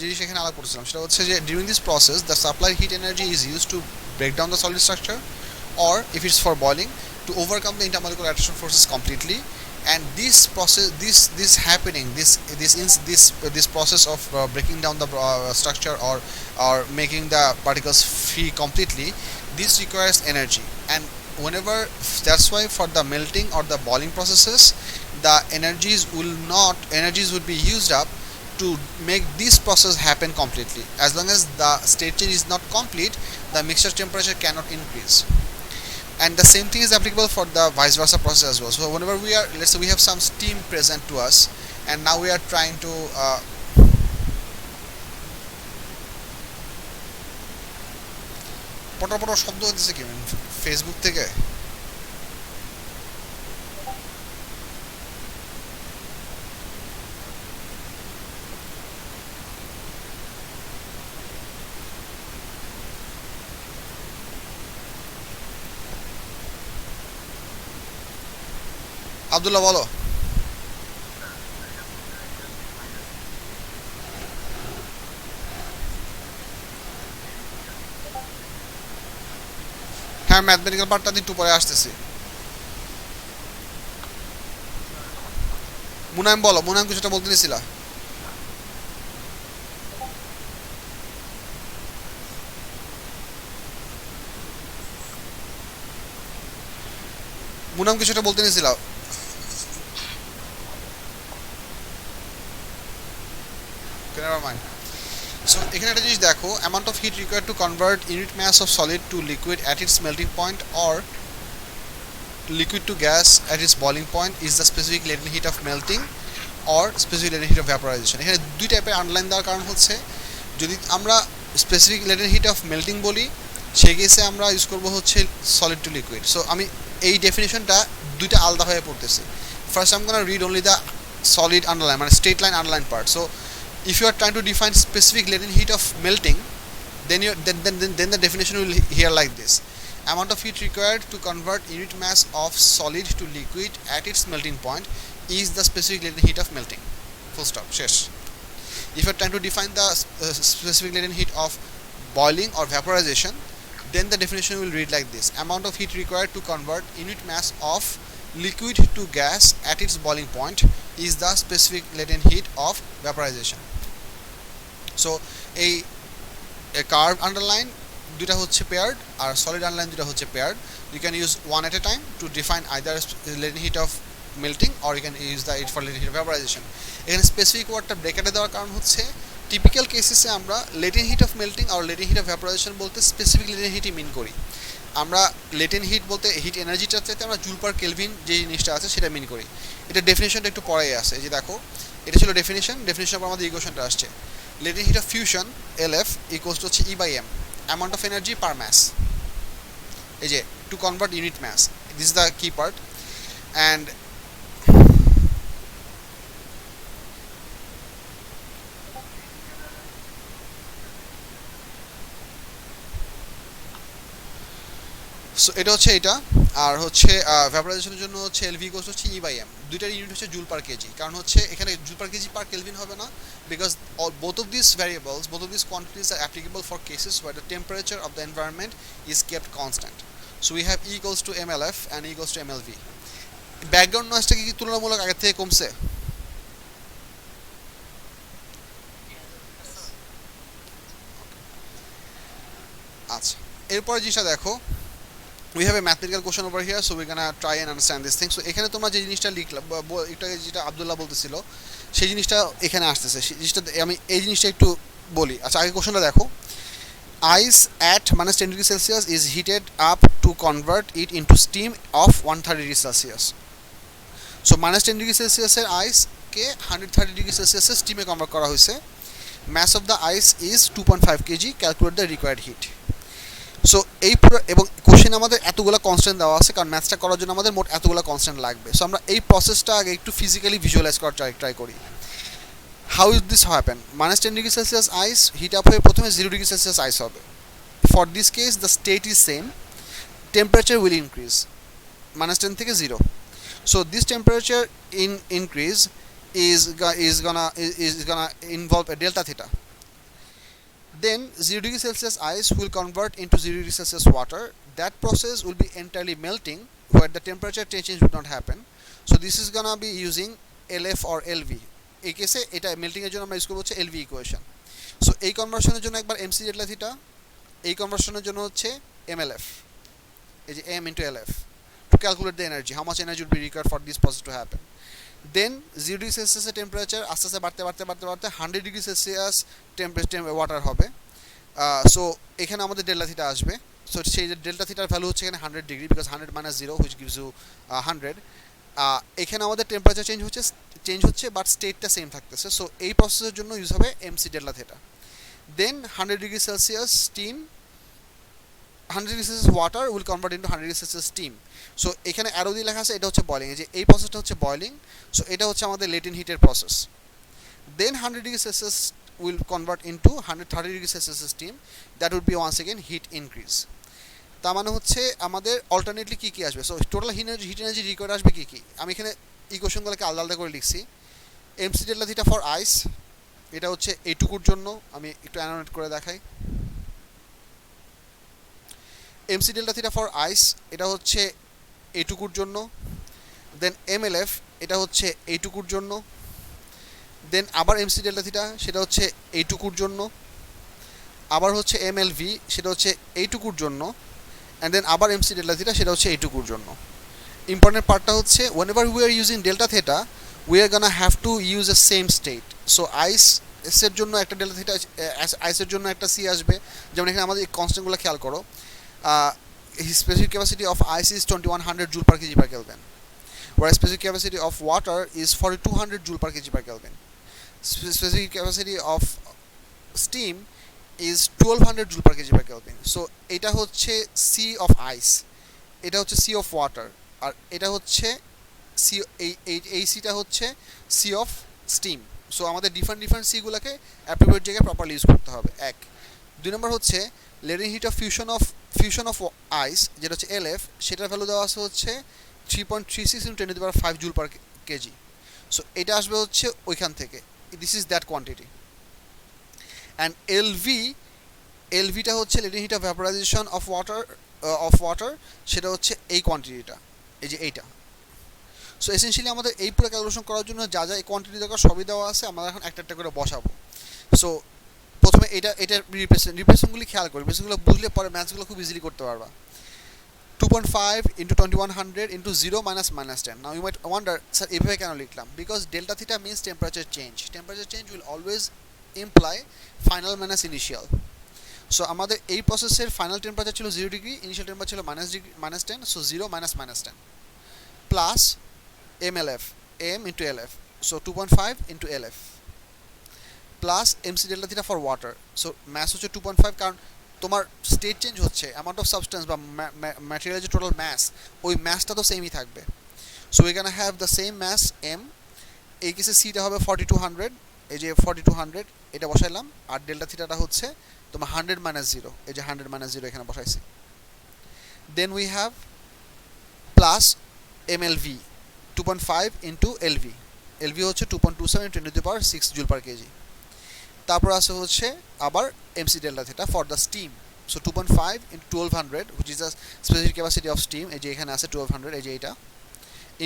জিনিস এখানে আলাপ করছিলাম সেটা হচ্ছে যে during this process the supply hit energy is use to break down the solid structure, or if it's for boiling, to overcome the intermolecular attraction forces completely. And this process, this happening, this process of breaking down the structure or making the particles free completely, this requires energy. And whenever, that's why for the melting or the boiling processes, the energies would be used up to make this process happen completely. As long as the state change is not complete, the mixture temperature cannot increase. And the same thing is applicable for the vice versa process as well. So whenever let's say we have some steam present to us and now we are trying to পটা পটা শব্দ হচ্ছে কি Facebook থেকে? আব্দুল্লাহ বলো। হ্যাঁ, mathematical পার্টটা একটু পরে আসতেছি। মুনায়েম বলো, মুনায়েম কিছুটা বলতে নিছিলা? মুনায়েম কিছুটা বলতে নিছিলা? Never mind. So এখানে একটা জিনিস দেখো, amount of heat required to convert unit mass of solid to liquid at its melting point or liquid to gas at its boiling point is the specific latent heat of melting or specific latent heat of vaporization. এখানে দুই টাইপের underline দেওয়ার কারণ হচ্ছে, যদি আমরা specific latent heat of melting বলি সেই কেসে আমরা ইউজ করব হচ্ছে সলিড টু লিকুইড। সো আমি এই ডেফিনেশনটা দুইটা আলাদাভাবে পড়তেছি। First I am gonna read only the solid underline, মানে straight line underline part. So if you are trying to define specific latent heat of melting, then the definition will here like this: amount of heat required to convert unit mass of solid to liquid at its melting point is the specific latent heat of melting. Full stop. Shesh. If you are trying to define the specific latent heat of boiling or vaporization, then the definition will read like this: amount of heat required to convert unit mass of liquid to gas at its boiling point is the specific latent heat of vaporization. So a curved underline দুটা হচ্ছে paired আর solid underline দুটা হচ্ছে paired. You can use one at a time to define either latent heat of melting or you can use the it for latent heat of vaporization. এখানে specific ওয়ার্ডটা ব্রেকেটে দেওয়ার কারণ হচ্ছে টিপিক্যাল কেসেসে আমরা লেটেন্ট হিট অফ মেল্টিং আর latent heat of vaporization বলতে স্পেসিফিক লেটেন্ট হিটই মিন করি। আমরা লেটেন্ট হিট বলতে হিট এনার্জিটার চাইতে আমরা জুল পার কেলভিন যে জিনিসটা আছে সেটা মিন করি। এটা ডেফিনেশনটা একটু পরেই আছে, যে দেখো এটা ছিল ডেফিনেশন পর আমাদের ইকুয়েশনটা আসছে। Latent heat of fusion LF equals to হচ্ছে E/m, amount of energy per mass, এই যে to convert unit mass, this is the key part. And so এটা হচ্ছে এটা, আর হচ্ছে ভ্যাপোরাইজেশনের জন্য হচ্ছে LV ইকুয়ালস হচ্ছে E/m, দুইটার ইউনিট হচ্ছে জুল পার কেজি। কারণ হচ্ছে এখানে joule per KG per kelvin হবে না, because both of these variables, both of these quantities are applicable for cases where the temperature of the environment is kept constant. So we have E equals to MLF and E equals to MLV. Background নয়েজটা কি তুলনামূলক আগের থেকে কমছে? আচ্ছা, এরপরে জিনিসটা দেখো, we have a mathematical question over here, so we're gonna try and understand this thing. So এখানে তোমরা যে জিনিসটা লিখলা, এটা যেটা আব্দুল্লাহ বলতেছিল সেই জিনিসটা এখানে আসতেছে, সেই জিনিসটা আমি এই জিনিসটা একটু বলি। আচ্ছা, আগে কোশ্চেনটা দেখো, ice at -10 degrees Celsius is heated up to convert it into steam of 130 degrees Celsius. So -10 degrees Celsius এর আইসকে 130 ডিগ্রি সেলসিয়াসের স্টিমে কনভার্ট করা হয়েছে। mass of the ice is 2.5 kg, calculate the required heat. So এই পুরো, এবং question আমাদের এতগুলো constant দেওয়া আছে, কারণ ম্যাথসটা করার জন্য আমাদের মোট এতগুলো কনস্ট্যান্ট লাগবে। সো আমরা এই প্রসেসটা আগে একটু ফিজিক্যালি ভিজুয়ালাইজ করার ট্রাই করি। How is this happen? -10 degree Celsius ice heat up হয়ে প্রথমে 0 ডিগ্রি সেলসিয়াস আইস হবে। For this case the state is same, temperature will increase -10 থেকে 0. So this temperature increase is gonna involve a delta theta. Then 0 degree Celsius ice will convert into 0 degree Celsius water. That process will be entirely melting, where the temperature change will not happen. So this is gonna be using LF or LV. এই কেসে এটা melting এর জন্য আমরা use করব হচ্ছে LV equation. So এই কনভার্সনের জন্য একবার MC ডেল্টা থিটা, এই কনভার্সনের জন্য হচ্ছে MLF, এই যে M into LF, to calculate the energy, how much energy would be required for this process to happen. Then 0 degree সেলসিয়াসের টেম্পারেচার আস্তে আস্তে বাড়তে 100 ডিগ্রি সেলসিয়াস টেম্পারেচার ওয়াটার হবে। সো এখানে আমাদের ডেল্টা থিটা আসবে। সো সেই ডেল্টা থিটার ভ্যালু হচ্ছে এখানে 100 degree, because 100 - 0 which gives you 100। এখানে আমাদের টেম্পারেচার চেঞ্জ হচ্ছে বাট স্টেটটা সেম থাকতেছে। সো এই প্রসেসের জন্য ইউজ হবে MC delta theta. Then 100 degree Celsius steam, 100 degree Celsius water will convert into 100 degree Celsius steam. So এখানে অ্যারো দিয়ে লেখা আছে এটা হচ্ছে বয়লিং, এই যে এই প্রসেসটা হচ্ছে বয়লিং। সো এটা হচ্ছে আমাদের লেটেন্ট হিটের process. Then 100 degree Celsius will convert into 130 degree Celsius steam, that would be once again heat increase. তার মানে হচ্ছে আমাদের অল্টারনেটলি কী কী আসবে। So total hit energy required আসবে কী কী, আমি এখানে ইকুয়েশনগুলোকে আলাদা আলাদা করে লিখছি। MC delta theta for ice, এটা হচ্ছে এইটুকুর জন্য, আমি একটু অ্যানোটেট করে দেখাই। MC delta theta for ice এটা হচ্ছে এইটুকুর জন্য। দেন MLF এটা হচ্ছে এইটুকুর জন্য। দেন আবার MC ডেল্টা থিটা সেটা হচ্ছে এইটুকুর জন্য। আবার হচ্ছে MLV সেটা হচ্ছে এইটুকুর জন্য। অ্যান্ড দেন আবার MC ডেল্টা থিটা সেটা হচ্ছে এইটুকুর জন্য। ইম্পর্টেন্ট পার্টটা হচ্ছে whenever we are using delta theta we are gonna have to use a same state. So আইসের জন্য একটা ডেল্টা থিটা, আইসের জন্য একটা C আসবে। যেমন এখানে আমাদের এই কনস্ট্যান্টগুলো খেয়াল করো, specific capacity of ice is 2100 joule per kg per Kelvin, whereas specific capacity of water is 4200 joule per kg per Kelvin. Specific capacity of steam is 1200 joule per kg per Kelvin. So এটা হচ্ছে C of ice, এটা হচ্ছে C of water, আর এটা হচ্ছে C, এই সিটা হচ্ছে C of steam. So আমাদের ডিফারেন্ট সিগুলোকে অ্যাপ্রোপ্রিয়েট জায়গায় প্রপারলি ইউজ করতে হবে। এক, দুই নম্বর হচ্ছে latent heat of fusion of ice, যেটা হচ্ছে LF, সেটার ভ্যালু দেওয়া আছে হচ্ছে 3.36 × 10⁵ জুল পার কেজি। সো এটা আসবে হচ্ছে ওইখান থেকে, this is that quantity. And LVটা হচ্ছে latent heat of vaporisation of water, সেটা হচ্ছে এই কোয়ান্টিটিটা, এই যে এইটা। সো এসেনশিয়ালি আমাদের এই পুরো ক্যালকুলেশন করার জন্য যা যা এই কোয়ান্টিটি দরকার সবই দেওয়া আছে, আমরা এখন একটা একটা করে বসাবো। সো প্রথমে এটার রিপ্রেজেন্টগুলি খেয়াল করি, রিপ্রেজেন্টগুলো বুঝলে পরে ম্যাথসগুলো খুব ইজিলি করতে পারবা। 2.5 into 2100 into 0 minus minus 10. Now you might wonder, sir, এভাবে কেন লিখলাম? Because delta theta means temperature change. Temperature change will always imply final minus initial. So আমাদের এই প্রসেসের ফাইনাল টেম্পারেচার ছিল 0 ডিগ্রি, ইনিশিয়াল টেম্পারেচার ছিল minus 10, so 0 minus minus 10 plus MLF, M into LF, so 2.5 into LF plus MC delta theta for water. So mass হচ্ছে 2.5, কারণ তোমার state change হচ্ছে, amount of substance বা ম্যাটেরিয়ালের যে টোটাল ম্যাস, ওই ম্যাসটা তো সেমই থাকবে। So we can have the same mass M. এই কেসে সিটা হবে 4200, এই যে 4200 এটা বসাইলাম, আর ডেল্টা থিটাটা হচ্ছে তোমার 100 মাইনাস 0, এই যে 100 মাইনাস 0 এখানে বসাইছি। Then we have plus MLV 2.5 into LV, LV হচ্ছে 2.27 × 10⁶ জুল পার কেজি। তারপর আছে হচ্ছে আবার MC delta theta for the steam, so 2.5 into 1200 which is the specific capacity of steam, এই যে এখানে আছে 1200, এই যে এটা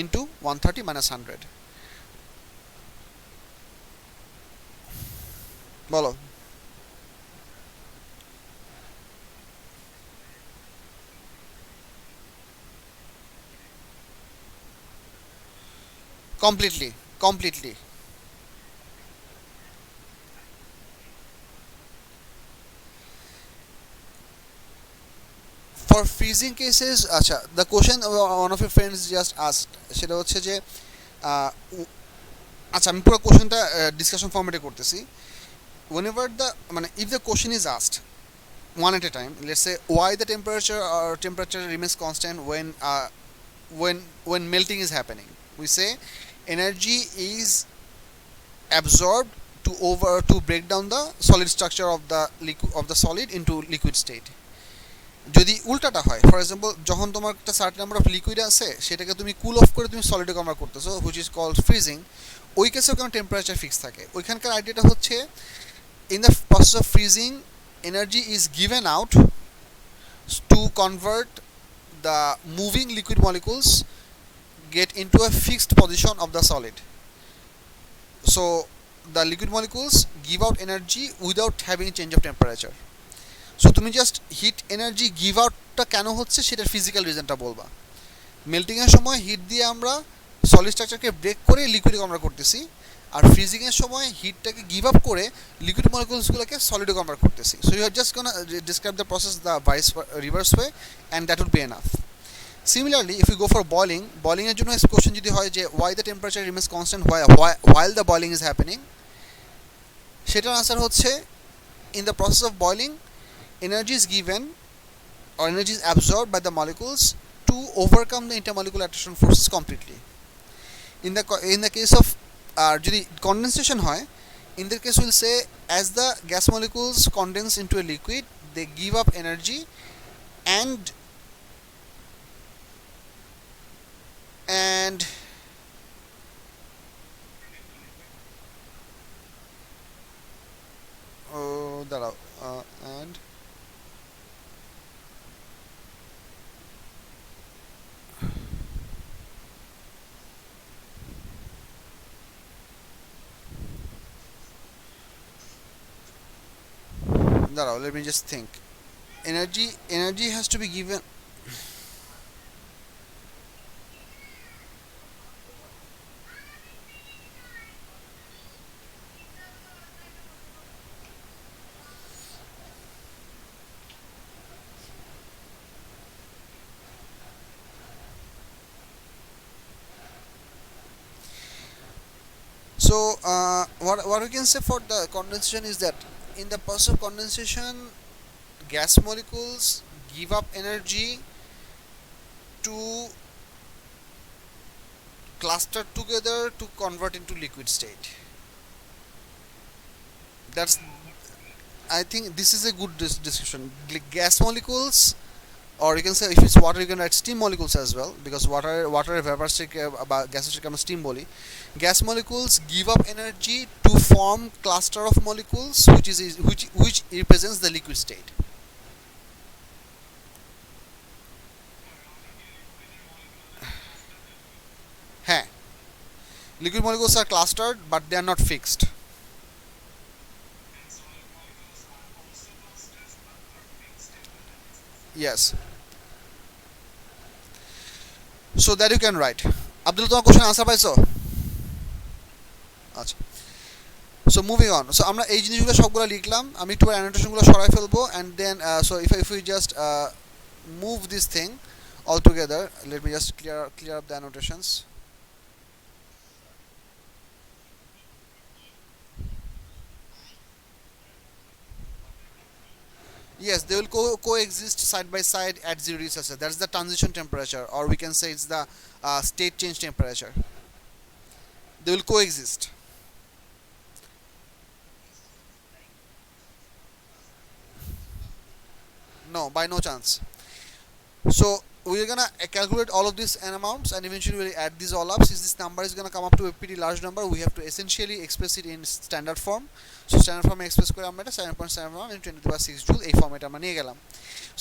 ইন্টু 130 মাইনাস 100। বলো। completely for freezing cases, acha, the question one of your friends just asked, সেটা হচ্ছে যে আচ্ছা আমি পুরো কোশ্চেনটা ডিসকাশন ফরম্যাটে করতেছি। whenever the মানে if the question is asked one at a time, let's say why the temperature remains constant when melting is happening, we say energy is absorbed to break down the solid structure of the solid into liquid state. যদি উল্টাটা হয়, for example যখন তোমার একটা certain number of liquid আছে সেটাকে তুমি কুল of করে তুমি সলিডে কনভার্ট করতেছো, হুইচ ইজ কল্ড ফ্রিজিং, ওই কেসেও কেন টেম্পারেচার ফিক্স থাকে। ওইখানকার আইডিয়াটা হচ্ছে in the process of freezing energy is given out to convert the moving liquid molecules get into a fixed position of the solid, so the liquid molecules give out energy without having a change of temperature. So তুমি just hit energy give আউটটা কেন হচ্ছে সেটার physical রিজনটা বলবা। মেল্টিংয়ের সময় hit দিয়ে আমরা solid স্ট্রাকচারকে break করে লিকুইডে convert করতেছি, আর ফ্রিজিংয়ের সময় হিটটাকে গিভ আপ করে লিকুইড মলিকুলসগুলোকে সলিডে কনভার্ট করতেছি। So you are just gonna describe the process the reverse way and that would be enough. Similarly, if you go for boiling এর জন্য কোশ্চেন যদি হয় যে why the temperature remains constant while the boiling is happening, সেটার answer হচ্ছে in the process of boiling energy is given or energy is absorbed by the molecules to overcome the intermolecular attraction forces completely. In the case of যদি condensation হয়, in that case we'll say as the gas molecules condense into a liquid they give up energy and দাঁড়াও and দাঁড়াও, let me just think. Energy has to be given. So what we can say for the condensation is that in the process of condensation gas molecules give up energy to cluster together to convert into liquid state. That's, I think this is a good description. Gas molecules, or you can say if it's water you can write steam molecules as well, because water vapor state about gaseous state আমরা steam বলি. Gas molecules give up energy to form cluster of molecules which represents the liquid state. হ্যাঁ, liquid molecules are clustered but they are not fixed. Yes. So that you can write. Abdul, তোমার question answer পাইছো? আচ্ছা, so moving on. So আমরা এই জিনিসগুলো সবগুলো লিখলাম, আমি একটু অ্যানোটেশনগুলো সরাই ফেলবো, and then so if you just move this thing all together, let me just clear up the annotations. Yes, they will coexist side by side at 0 degrees Celsius. That's the transition temperature, or we can say it's the state change temperature. They will coexist. No, by no chance. So we're gonna calculate all of these amounts, and eventually we'll add these all up. Since this number is gonna come up to a pretty large number, we have to essentially express it in standard form. So standard form express করে আমরা এটা 7.71 into 10⁶ joule এই ফর্মেটে আমরা নিয়ে গেলাম।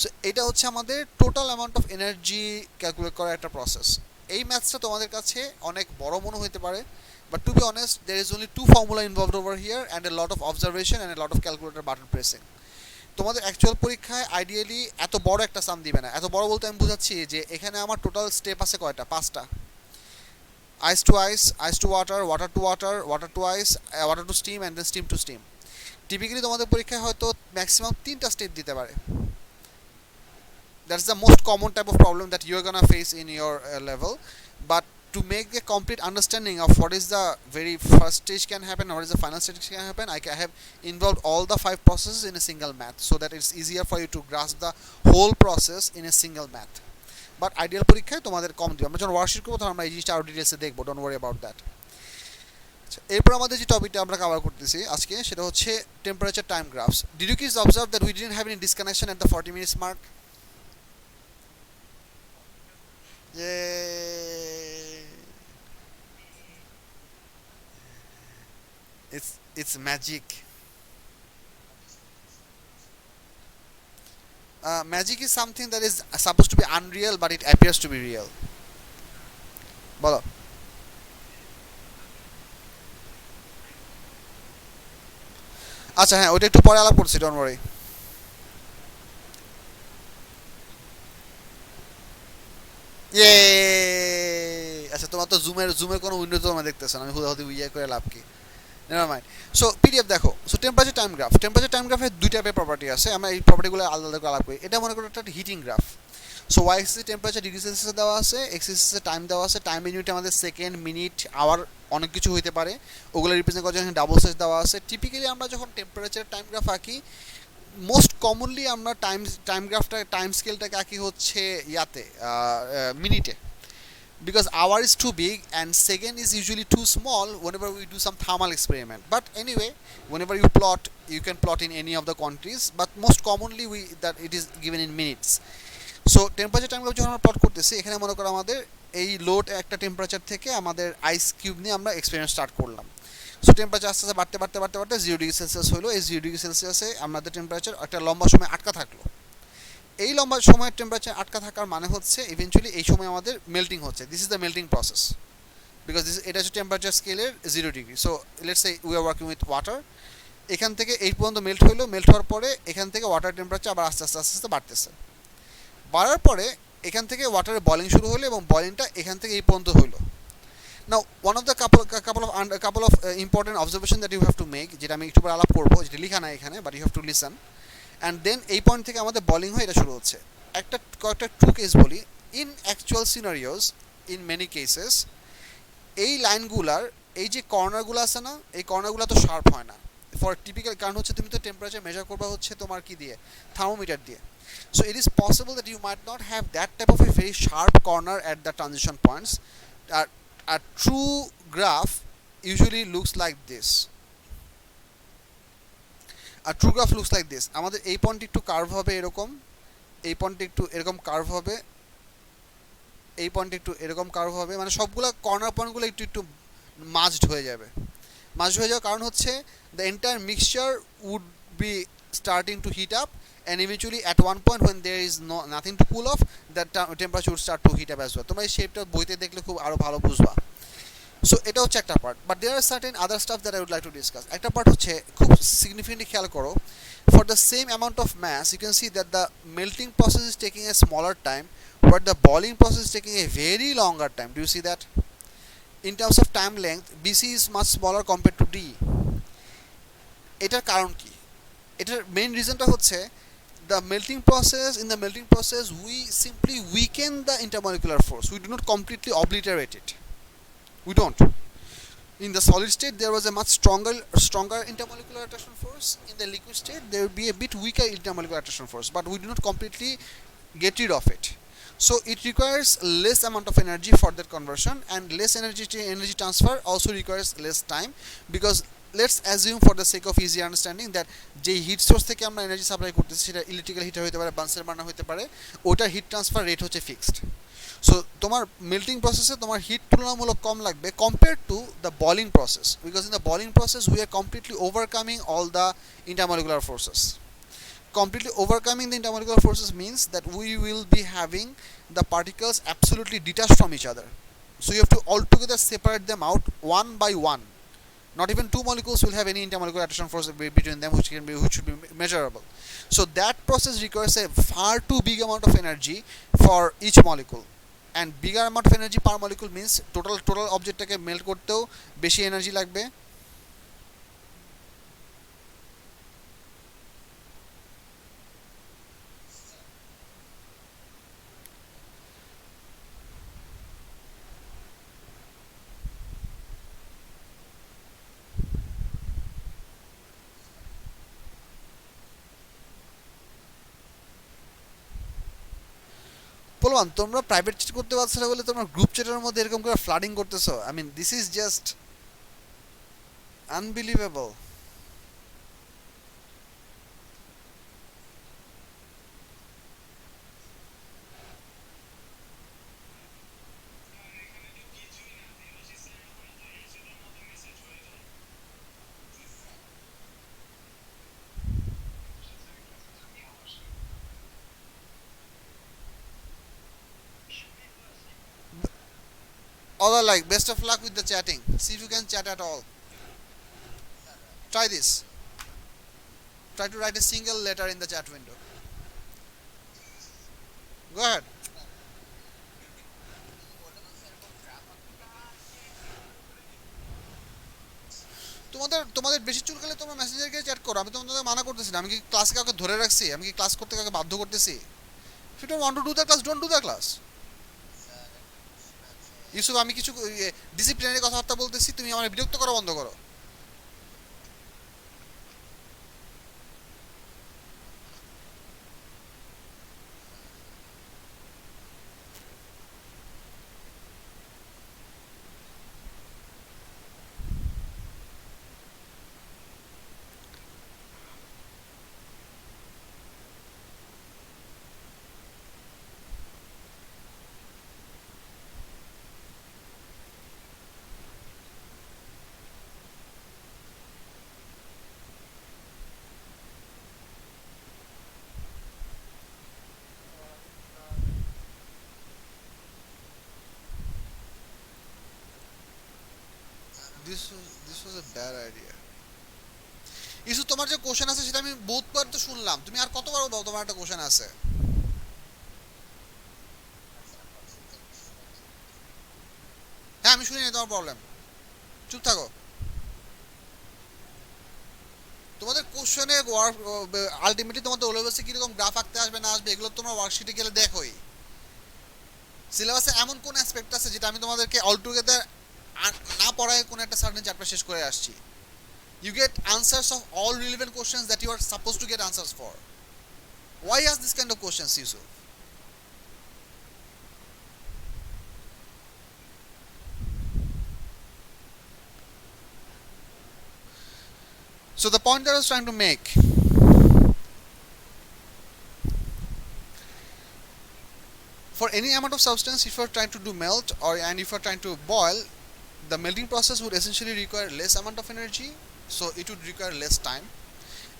So এটা হচ্ছে আমাদের total amount of energy calculate করার একটা প্রসেস। এই ম্যাথসটা তোমাদের কাছে অনেক বড় মনে হতে পারে, but to be honest there is only two formula involved over here and a lot of observation and a lot of calculator button pressing. তোমাদের অ্যাকচুয়াল পরীক্ষায় আইডিয়ালি এত বড় একটা সাম দিবে না। এত বড় বলতে আমি বুঝাচ্ছি যে এখানে আমার টোটাল স্টেপ আছে কয়টা, 5টা। Ice to ice, ice to water, water to water, water to ice, water to steam, and then steam to steam. Typically তোমাদের পরীক্ষায় হয়তো ম্যাক্সিমাম 3টা স্টেপ দিতে পারে। That's the most common type of problem that you are gonna face in your level, but to make a complete understanding of what is the very first stage can happen and what is the final stage can happen, I have involved all the 5 processes in a single math, so that it's easier for you to grasp the whole process in a single math. But ideal পরীক্ষায় তোমাদের কম দিবে। আমরা যখন worksheet করবো তখন আমরা এই জিনিসটা আরও ডিটেলসে দেখবো, ডোন্ট ওয়ারি অ্যাবাউট দ্যাট। এরপর আমাদের যে টপিকটা আমরা কভার করতেছি আজকে সেটা হচ্ছে temperature time graphs. Did you kids observe that we didn't have any disconnection at the 40 minutes mark? Yay! It's magic. Magic is something that is supposed to be unreal, but it appears to be real. বলো। আচ্ছা হ্যাঁ, ওইটা একটু পরে আলাপ করছি, don't worry. ইয়ে, আচ্ছা তোমার তো জুমের কোনো উইন্ডো তো তোমরা দেখতেছো না, আমি হুদাহুদি ইয়ে করে লাভ কি? Never mind. সো পিডিএফ দেখো। So temperature time graph, temperature time গ্রাফের 2 টাইপের প্রপার্টি আছে, আমরা এই প্রপার্টিগুলো আলাদা আলাদা করে আলাপ করি। এটা মনে করো একটা হিটিং গ্রাফ। সো ওয়াই এক্সিসে টেম্পারেচার ডিগ্রি সেলসিয়াসে দেওয়া আছে, এক্স এক্সিসে টাইম দেওয়া আছে। টাইম ইউনিটে আমাদের সেকেন্ড, মিনিট, আওয়ার অনেক কিছু হইতে পারে, ওগুলো রিপ্রেজেন্ট করার জন্য ডাবল স্ল্যাশ দেওয়া আছে। টিপিক্যালি আমরা যখন টেম্পারেচার টাইম গ্রাফ আঁকি, মোস্ট কমনলি আমরা টাইম গ্রাফটা টাইম স্কেলটাকে আঁকি হচ্ছে ইয়াতে, মিনিটে, because hour is too big and second is usually too small whenever we do some thermal experiment. But anyway, whenever you plot, you can plot in any of the quantities, but most commonly that it is given in minutes. So temperature time যখন আমরা plot করতেছি, এখানে মনে করো আমাদের এই load একটা temperature থেকে আমাদের আইস কিউব নিয়ে আমরা এক্সপেরিমেন্ট স্টার্ট করলাম। সো টেম্পারেচার আস্তে আস্তে বাড়তে বাড়তে বাড়তে বাড়তে 0 ডিগ্রি সেলসিয়াস হলো। এই 0 ডিগ্রি সেলসিয়াসে আমাদের টেম্পারেচার একটা লম্বা সময় আটকা থাকলো। এই লম্বা সময়ের টেম্পারেচার আটকা থাকার মানে হচ্ছে ইভেন্চুয়ালি এই সময় আমাদের মেল্টিং হচ্ছে। This is the melting process, because এটা হচ্ছে টেম্পারেচার স্কেলের 0 degree. So let's say we are working with water. এখান থেকে এই পর্যন্ত মেল্ট হলো, মেল্ট হওয়ার পরে এখান থেকে ওয়াটার টেম্পারেচার আবার আস্তে আস্তে আস্তে আস্তে বাড়তেছে। বাড়ার পরে এখান থেকে ওয়াটারের বয়লিং শুরু হলো, এবং বয়লিংটা এখান থেকে এই পর্যন্ত হলো। Now one of the couple of important observation that you have to make, যেটা আমি একটু পরে আলাপ করবো, যেটা লেখা নাই এখানে, but you have to listen. And then এই পয়েন্ট থেকে আমাদের বলিং হয়ে এটা শুরু হচ্ছে। কয়েকটা ট্রু কেস বলি। In actual scenarios, in many cases, এই লাইনগুলার এই যে কর্নারগুলো আছে না, এই কর্নারগুলো তো শার্প হয় না ফর টিপিক্যাল, কারণ হচ্ছে তুমি তো টেম্পারেচার মেজার করবা হচ্ছে তোমার কি দিয়ে, থার্মোমিটার দিয়ে। So it is possible that you might not have that type of a very sharp corner at the transition points. A true graph usually looks like this. A true graph looks like this. আমাদের এই পয়েন্টে একটু curve হবে এরকম, এই পয়েন্টে একটু এরকম কার্ভ হবে, এই পয়েন্টে একটু এরকম কার্ভ হবে, মানে সবগুলো কর্নার পয়েন্টগুলো একটু একটু মার্জড হয়ে যাবে। মার্জড হয়ে যাওয়ার কারণ হচ্ছে the entire mixture would be starting to heat up, and eventually at one point when there is nothing to cool off, that temperature would start to heat up as well. তোমরা এই শেপটা বইতে দেখলে খুব আরো ভালো বুঝবা। সো এটা হচ্ছে একটা part, but there are certain other stuff that I would like to discuss. একটা পার্ট হচ্ছে খুব সিগনিফিকেন্টলি খেয়াল করো, for the same amount of mass you can see that the melting process is taking a smaller time, but the boiling process is taking a very longer time. Do you see that? In terms of time length, BC is much smaller compared to D. এটার কারণ কি? এটার main রিজনটা হচ্ছে the melting process. In the melting process, we simply weaken the intermolecular force. We do not completely obliterate it. We don't. In the solid state, there was a much stronger intermolecular attraction force. In the liquid state, there will be a bit weaker intermolecular attraction force, but we do not completely get rid of it. So it requires less amount of energy for that conversion, and less energy transfer also requires less time, because let's assume, for the sake of easy understanding, that যে hit source থেকে আমরা energy supply করতেছি সেটা electrical heater হতে পারে, বানসের burner হতে পারে, ওটার হিট ট্রান্সফার রেট হচ্ছে ফিক্সড। সো তোমার মেল্টিং প্রসেসে তোমার হিট তুলনামূলক কম লাগবে compare to the bowling process, because in the bowling process we are completely overcoming all the intermolecular forces. Completely overcoming the intermolecular forces means that we will be having the particles absolutely detached from each other. So you have to altogether separate them out one by one. Not even two molecules will have any intermolecular attraction force between them, which should be measurable. So that process requires a far too big amount of energy for each molecule, and bigger amount of energy per molecule means total objectটাকে melt করতেও বেশি energy লাগবে। বলবান তোমরা private chat করতে পারছো না বলে তোমরা গ্রুপ চ্যাটের মধ্যে এরকম করে ফ্লাডিং করতেছো। I mean this is just unbelievable. All are like, best of luck with the chatting. See if you can chat at all. Try this. Try to write a single letter in the chat window. Go ahead. তোমাদের বেশি চুলকালে তোমরা মেসেঞ্জারে গিয়ে chat করো, আমি তোমাদের মানা করতেছি না। আমি কি ক্লাসে কাউকে ধরে রাখছি? আমি কি ক্লাস করতে কাউকে বাধ্য করতেছি? If you don't want to do the class, don't do the class. Yusuf, আমি কিছু ডিসিপ্লিনারি কথাবার্তা বলতেছি, তুমি আমার বিরক্ত করা বন্ধ করো। This was a bad idea. Issue, তোমার যে কোশ্চেন আছে সেটা আমি বহুতবার তো শুনলাম, তুমি আর কতবার বলো তোমার একটা কোশ্চেন আছে? হ্যাঁ, আমি শুনি না তোমার প্রবলেম, চুপ থাকো। তোমাদের কোশ্চেনে আলটিমেটলি তোমাদের ওলেবেসে কিরকম গ্রাফ আঁকতে আসবে না আসবে এগুলো তোমরা ওয়ার্কশিটে গেলে দেখোই। সিলেবাসে এমন কোন অ্যাসপেক্ট আছে যেটা আমি তোমাদেরকে অলটুগেদার না পড়ায় কোনো একটা সার্টেন চ্যাপ্টার শেষ করে আসছি? You get answers of all relevant questions that you are supposed to get answers for. Why ask this kind of questions, Yusuf? So the point that I was trying to make, for any amount of substance, if you are trying to do melt and if you are trying to boil, the melting process would essentially require less amount of energy, so it would require less time,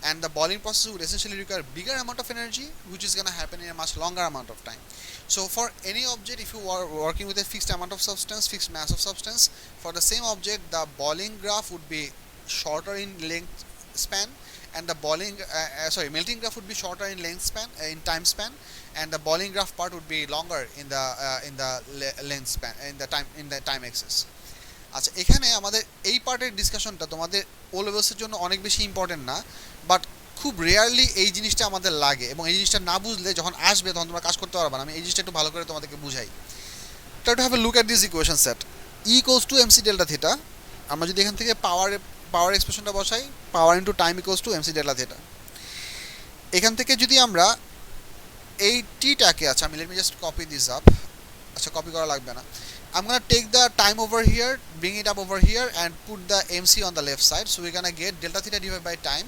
and the boiling process would essentially require bigger amount of energy, which is going to happen in a much longer amount of time. So for any object, if you are working with a fixed amount of substance, fixed mass of substance, for the same object the boiling graph would be shorter in length span and the melting graph would be shorter in length span, in time span, and the boiling graph part would be longer in the length span, in the time axis. আচ্ছা, এখানে আমাদের এই পার্টের ডিসকাশনটা তোমাদের ও লেভেলসের জন্য অনেক বেশি important না, বাট খুব রেয়ারলি এই জিনিসটা আমাদের লাগে, এবং এই জিনিসটা না বুঝলে যখন আসবে তখন তোমরা কাজ করতে পারবে না। আমি এই জিনিসটা একটু ভালো করে তোমাদেরকে বুঝাই। Try to have a look at this equation set. E equals to MC delta theta. আমরা যদি এখান থেকে পাওয়ার এক্সপ্রেশনটা বসাই, পাওয়ার into time equals to MC delta theta. এখান থেকে যদি আমরা এই টিটাকে, আচ্ছা আমি let me just copy this up, আচ্ছা কপি করা লাগবে না, I'm gonna take the time over here, bring it up over here, and put the mc on the left side. So we're gonna get delta theta divided by time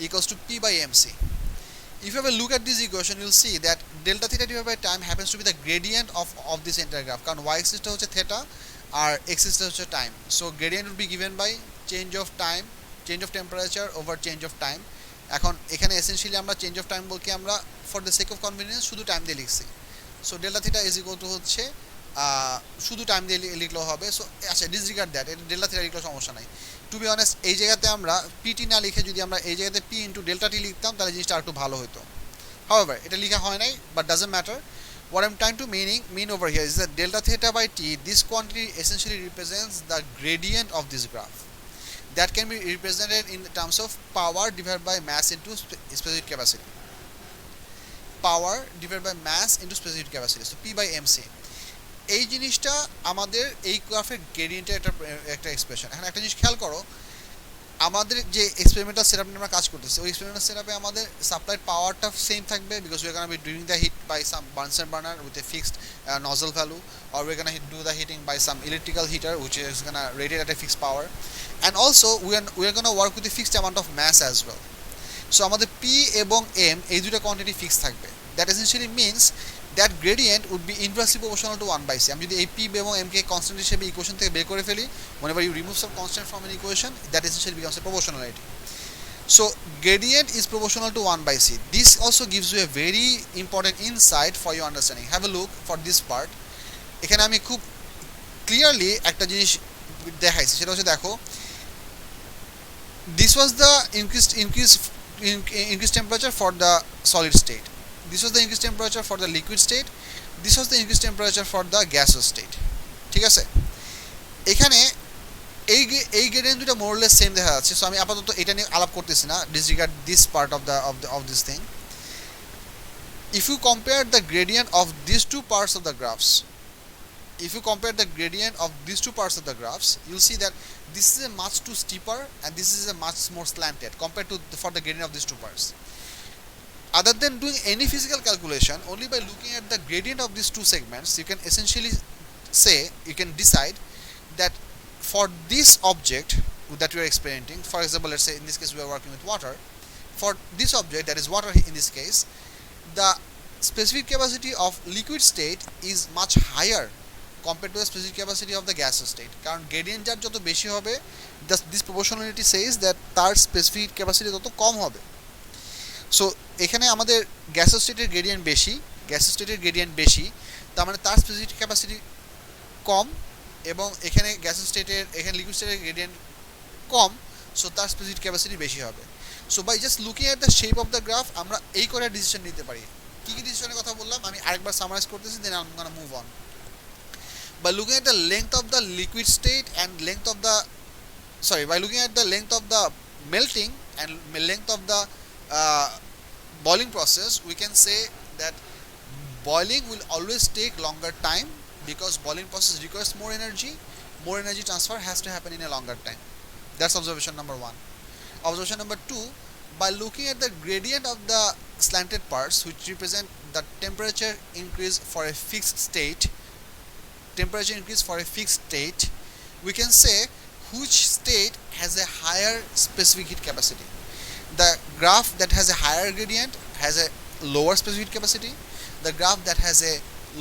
equals to p by mc. If you have a look at this equation, you'll see that delta theta divided by time happens to be the gradient of this entire graph. কারণ y axis টা হচ্ছে theta আর x axis টা হচ্ছে time. So gradient would be given by change of time, change of temperature over change of time. এখন এখানে essentially আমরা change of time বলকে আমরা for the sake of convenience শুধু time দিয়ে লিখছি। So delta theta is equal to হচ্ছে শুধু টাইম দিয়ে লিখলেও হবে। সো আচ্ছা ডিসরিগার্ড দ্যাট, এটা ডেল্টা থিটা লিখলেও সমস্যা নাই। টু বি অনেস্ট, এই জায়গাতে আমরা পিটি না লিখে যদি আমরা এই জায়গাতে পি ইন্টু ডেল্টা টি লিখতাম তাহলে জিনিসটা আরেকটু ভালো হতো। হাউএভার এটা লেখা হয় নাই, but doesn't matter. What I am trying two mean over here is that delta theta by t, this quantity essentially represents the gradient of this graph that can be represented in terms of power divided by mass into specific capacity. Power divided by mass into specific capacity, so p by mc। এই জিনিসটা আমাদের এই গ্রাফের গ্রেডিয়েন্টের একটা expression. এখন একটা জিনিস খেয়াল করো, আমাদের যে এক্সপেরিমেন্টাল সেটআপ নিয়ে আমরা কাজ করতেছি, ওই এক্সপেরিমেন্টাল সেটআপে আমাদের সাপ্লাইড পাওয়ারটা সেম থাকবে, because we are gonna be doing the heat by some Bunsen burner with a fixed nozzle value, or we're gonna do the heating by some electrical heater which is gonna radiate at a fixed power, and also we are gonna work with a fixed amount of mass as well. So আমাদের p এবং m এই দুটো quantity fix থাকবে। That essentially means that gradient would be inversely proportional to 1/c. আমি যদি এই p এবং m কে constant হিসেবে ইকুয়েশন থেকে বের করে ফেলি, whenever you remove some constant from an equation, that essentially becomes a proportionality. So gradient is proportional to 1/c. This also gives you a very important insight for your understanding. Have a look for this part. এখানে আমি খুব clearly একটা জিনিস দেখাইছি, সেটা হচ্ছে দেখো, this was the increased temperature for the solid state, this was the increased temperature for the liquid state, this was the increased temperature for the gaseous state। ঠিক আছে, এখানে এই গ্রেডিয়েন্ট দুটো মোর লেস সেম দেখা যাচ্ছে। সো আমি আপাতত এটা নিয়ে আলাপ করতেছি না, disregard this part of this thing. If you compare the gradient of this two parts of the graphs, if you compare the gradient of these two parts of the graphs, you'll see that this is a much too steeper and this is a much more slanted compared to for the gradient of these two parts. Other than doing any physical calculation, only by looking at the gradient of these two segments, you can essentially say, you can decide that for this object that we are experimenting, for example, let's say in this case we are working with water, for this object, that is water in this case, the specific capacity of liquid state is much higher compared to the specific capacity of the gaseous state, কারণ gradient যার যত বেশি হবে, this proportionality says that তার specific capacity তত কম হবে। So এখানে আমাদের গ্যাসের স্টেটের গ্রেডিয়েন্ট বেশি, তার মানে তার স্পেসিফিক ক্যাপাসিটি কম, এবং এখানে এখানে লিকুইড স্টেটের গ্রেডিয়েন্ট কম, সো তার স্পেসিফিক ক্যাপাসিটি বেশি হবে। So by just looking at the shape of the graph আমরা এই করে ডিসিশন নিতে পারি। কী ডিসিশনের কথা বললাম আমি আরেকবার সামারাইজ করতেছি, then I am gonna move on. By looking at the length of the liquid state and by looking at the length of the melting and length of the boiling process, we can say that boiling will always take longer time because boiling process requires more energy transfer has to happen in a longer time. That's observation number 1. Observation number 2, by looking at the gradient of the slanted parts which represent the temperature increase for a fixed state, we can say which state has a higher specific heat capacity. The graph that has a higher gradient has a lower specific heat capacity. The graph that has a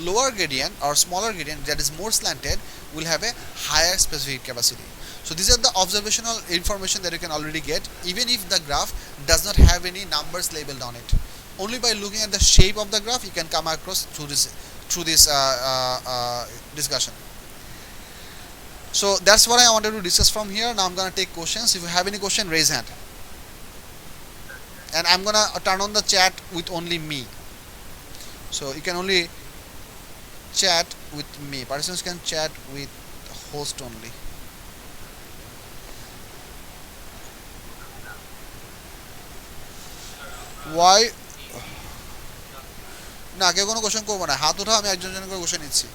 lower gradient or smaller gradient that is more slanted will have a higher specific heat capacity. So these are the observational information that you can already get, even if the graph does not have any numbers labeled on it. Only by looking at the shape of the graph you can come across through this discussion. So that's what I wanted to discuss from here. Now I'm going to take questions. If you have any question, raise hand. and I'm gonna turn on the chat with only me. So you can only chat with me. Participants can chat with host only. Why? না কেউ কোনো question করবো না, হাত উঠাও, আমি একজন জন করে কোশ্চেন নিচ্ছি।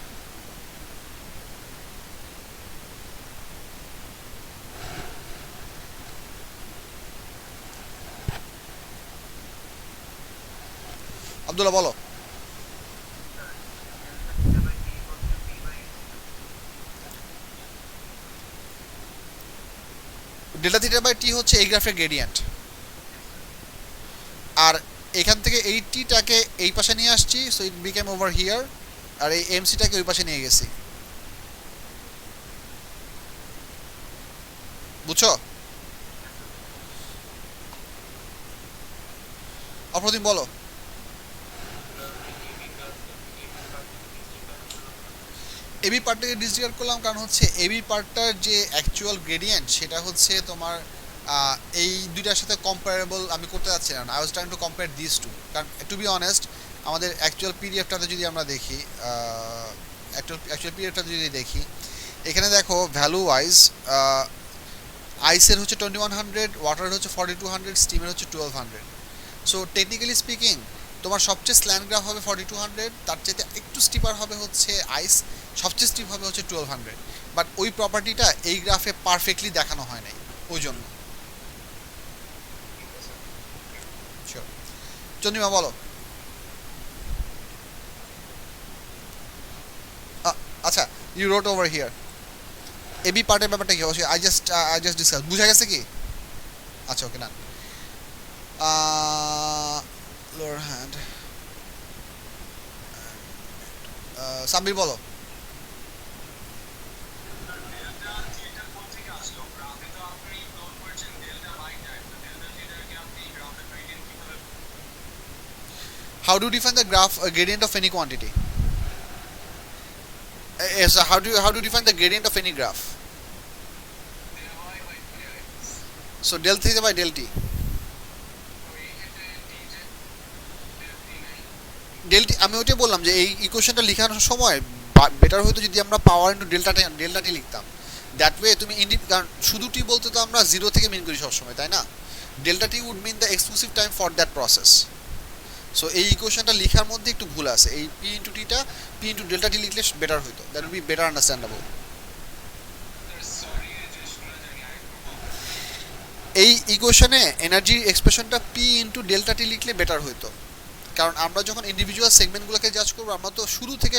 আব্দুল্লাহ বলো। ডেল্টা থিটা বাই টি হচ্ছে এই গ্রাফের গ্রেডিয়েন্ট, আর এখান থেকে এই টিটাকে এই পাশে নিয়ে আসছি, so it became over here, আর এই এমসিটাকে ওই পাশে নিয়ে গেছি। বুঝছো? অপ্রতিম বলো। এবি পার্টটাকে ডিসরিগার্ড করলাম কারণ হচ্ছে এবি পার্টটার যে অ্যাকচুয়াল গ্রেডিয়েন্ট সেটা হচ্ছে তোমার এই দুইটার সাথে কম্পারেবল আমি করতে যাচ্ছি না। I was trying to compare this to, কারণ টু বি অনেস্ট আমাদের অ্যাকচুয়াল পিডিএফটাতে যদি আমরা দেখি, অ্যাকচুয়াল পিডিএফটাতে যদি দেখি, এখানে দেখো ভ্যালু ওয়াইজ আইসের হচ্ছে 2100, ওয়াটারের হচ্ছে 4200, স্টিমের হচ্ছে 1200। সো টেকনিক্যালি স্পিকিং তোমার সবচেয়ে স্ল্যান্ড গ্রাফ হবে 4200, তার চাইতে একটু স্টিপার হবে হচ্ছে আইস, সবচেয়ে স্টিপ হবে হচ্ছে 1200। বাট ওই প্রপার্টিটা এই গ্রাফে পারফেক্টলি দেখানো হয় নাই, ওই জন্য। চন্দ্রিমা বলো। আচ্ছা, you wrote over here AB পার্টের ব্যাপারটা কি অবশ্যই আই জাস্ট ডিসকাস, বুঝা গেছে কি? আচ্ছা ওকে, না লোয়ার হ্যান্ড সাব্বির বলো। How do you define the graph gradient of any quantity? Yes, how do you define the gradient of any graph? So del theta by del t. Del t আমি ওইটাই বললাম যে এই ইকুয়েশনটা লেখানোর সময় বেটার হতো যদি আমরা পাওয়ার ইনটু ডেল্টা টি লিখতাম। দ্যাট ওয়ে তুমি কারণ শুধু টি বলতে তো আমরা জিরো থেকে মিন করি সবসময়, তাই না? Delta T would mean the exclusive time for that process. So এই ইকুয়েশনটা লেখার মধ্যে একটু ভুল আছে, এই পি ইন্টু টিটা পি ইন্টু ডেল্টা টি লিখলে বেটার হতো, that would be better understandable. এই ইকুয়েশনে এনার্জির এক্সপ্রেশনটা পি ইন্টু ডেল্টা টি লিখলে বেটার হতো, কারণ আমরা যখন ইন্ডিভিজুয়াল সেগমেন্টগুলোকে জাজ করবো আমরা তো শুরু থেকে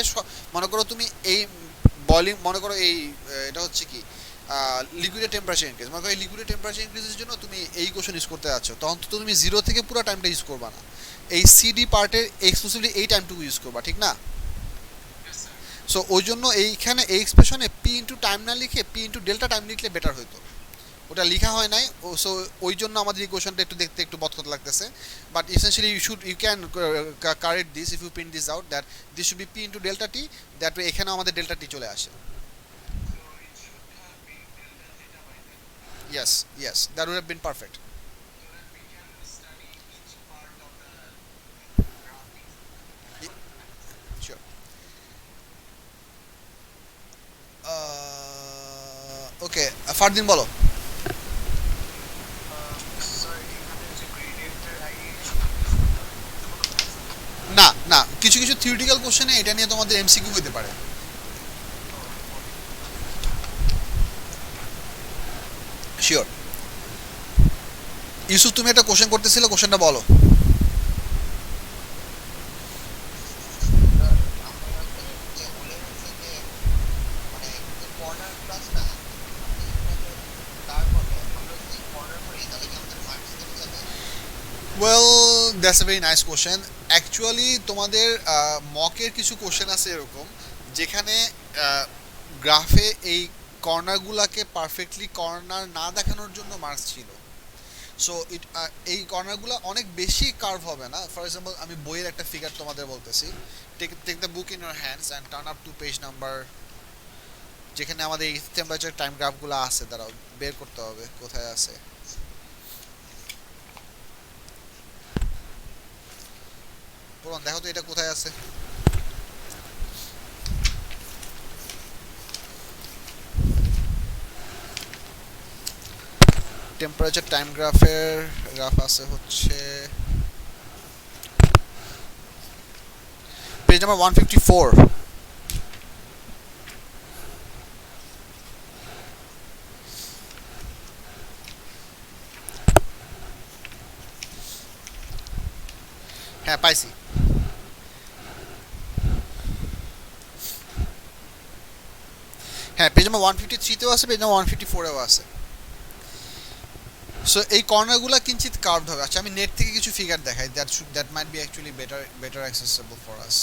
মনে করো তুমি এই বয়লিং, মনে করো এই এটা হচ্ছে কি লিকুইডের টেম্পারেচার ইনক্রিজ, মনে করো এই লিকুইডের টেম্পারেচার ইনক্রিজের জন্য তুমি এই ইকুয়েশন ইউজ করতে যাচ্ছ, তখন তো তুমি জিরো থেকে পুরো টাইমটা ইউজ করবা না, এই সিডি পার্টের এক্সক্লুসিভলি এই টাইমটুকু ইউজ করবা, ঠিক না? সো ওই জন্য এইখানে এই এক্সপ্রেশনে পি ইন্টু টাইম না লিখে পি ইন্টু ডেল্টা টাইম লিখলে বেটার হতো, ওটা লেখা হয় নাই। সো ওই জন্য আমাদের ইকুয়েশনটা একটু দেখতে একটু বদখত লাগতেছে, but essentially you can correct this if you print this out that this should be P into delta T, that way এখানেও আমাদের ডেল্টা টি চলে আসে। Yes yes, that would have been perfect. Sure. Okay, Fardin বলো। না না, কিছু কিছু theoretical কোশ্চেনে এটা নিয়ে তোমাদের এমসিকিউ হতে পারে। শিওর। ইউসুফ তুমি একটা কোশ্চেন করতেছিলে, কোশ্চেনটা বলো। Well that's a very nice question. Actually তোমাদের মকের কিছু কোশ্চেন আছে এরকম যেখানে গ্রাফে এই কর্নারগুলোকে পারফেক্টলি কর্নার না দেখানোর জন্য মার্কস ছিল। সো এই কর্নারগুলো অনেক বেশি কার্ভ হবে না। ফর এক্সাম্পল আমি বইয়ের একটা ফিগার তোমাদের বলতেছি, take the book in your hands and turn up to page number, যেখানে আমাদের এই টেম্পারেচার টাইম গ্রাফগুলো আছে, দাঁড়াও বের করতে হবে কোথায় আছে। পুরন দেখো তো এটা কোথায় আছে। টেম্পারেচার টাইম গ্রাফের গ্রাফ আছে হচ্ছে পেজ নাম্বার 154। হ্যাঁ পাইছি। হ্যাঁ পেজ নাম্বার 153তেও আছে, পেজ নাম্বার 154এও আছে। সো এই কর্নারগুলো কিঞ্চিত কার্ভড হবে। আচ্ছা আমি নেট থেকে কিছু ফিগার দেখাই, that might be actually better accessible for us.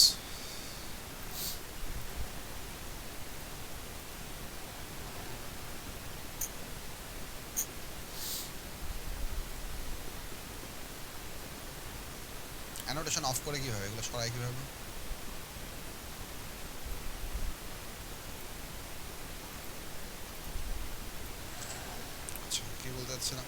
Annotation of করে কীভাবে, এগুলো সরাই কীভাবে? আচ্ছা কী বলতে চাচ্ছিলাম,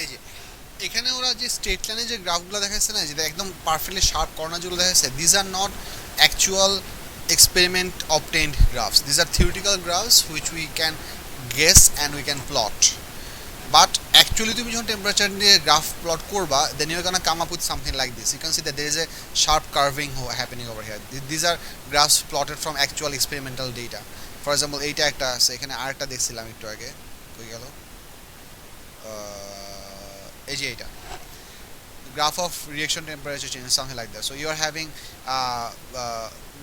এই যে এখানে ওরা যে স্ট্রেট লাইনে যে গ্রাফগুলো দেখাচ্ছে না, যেটা একদম পারফেক্টলি শার্প কর্নার যেগুলো দেখাচ্ছে, these are not actual experiment obtained graphs. These are theoretical graphs which we can guess and we can plot. But actually তুমি যখন টেম্পারেচার নিয়ে গ্রাফ প্লট করবা, then you're gonna come up with something like this. You can see that there is a sharp curving happening over here. These are graphs plotted from actual experimental data. For example এইটা একটা আছে, এখানে আরেকটা দেখছিলাম একটু আগে, কই গেল, এই যে এইটা graph of reaction temperature change, something like that. So you are having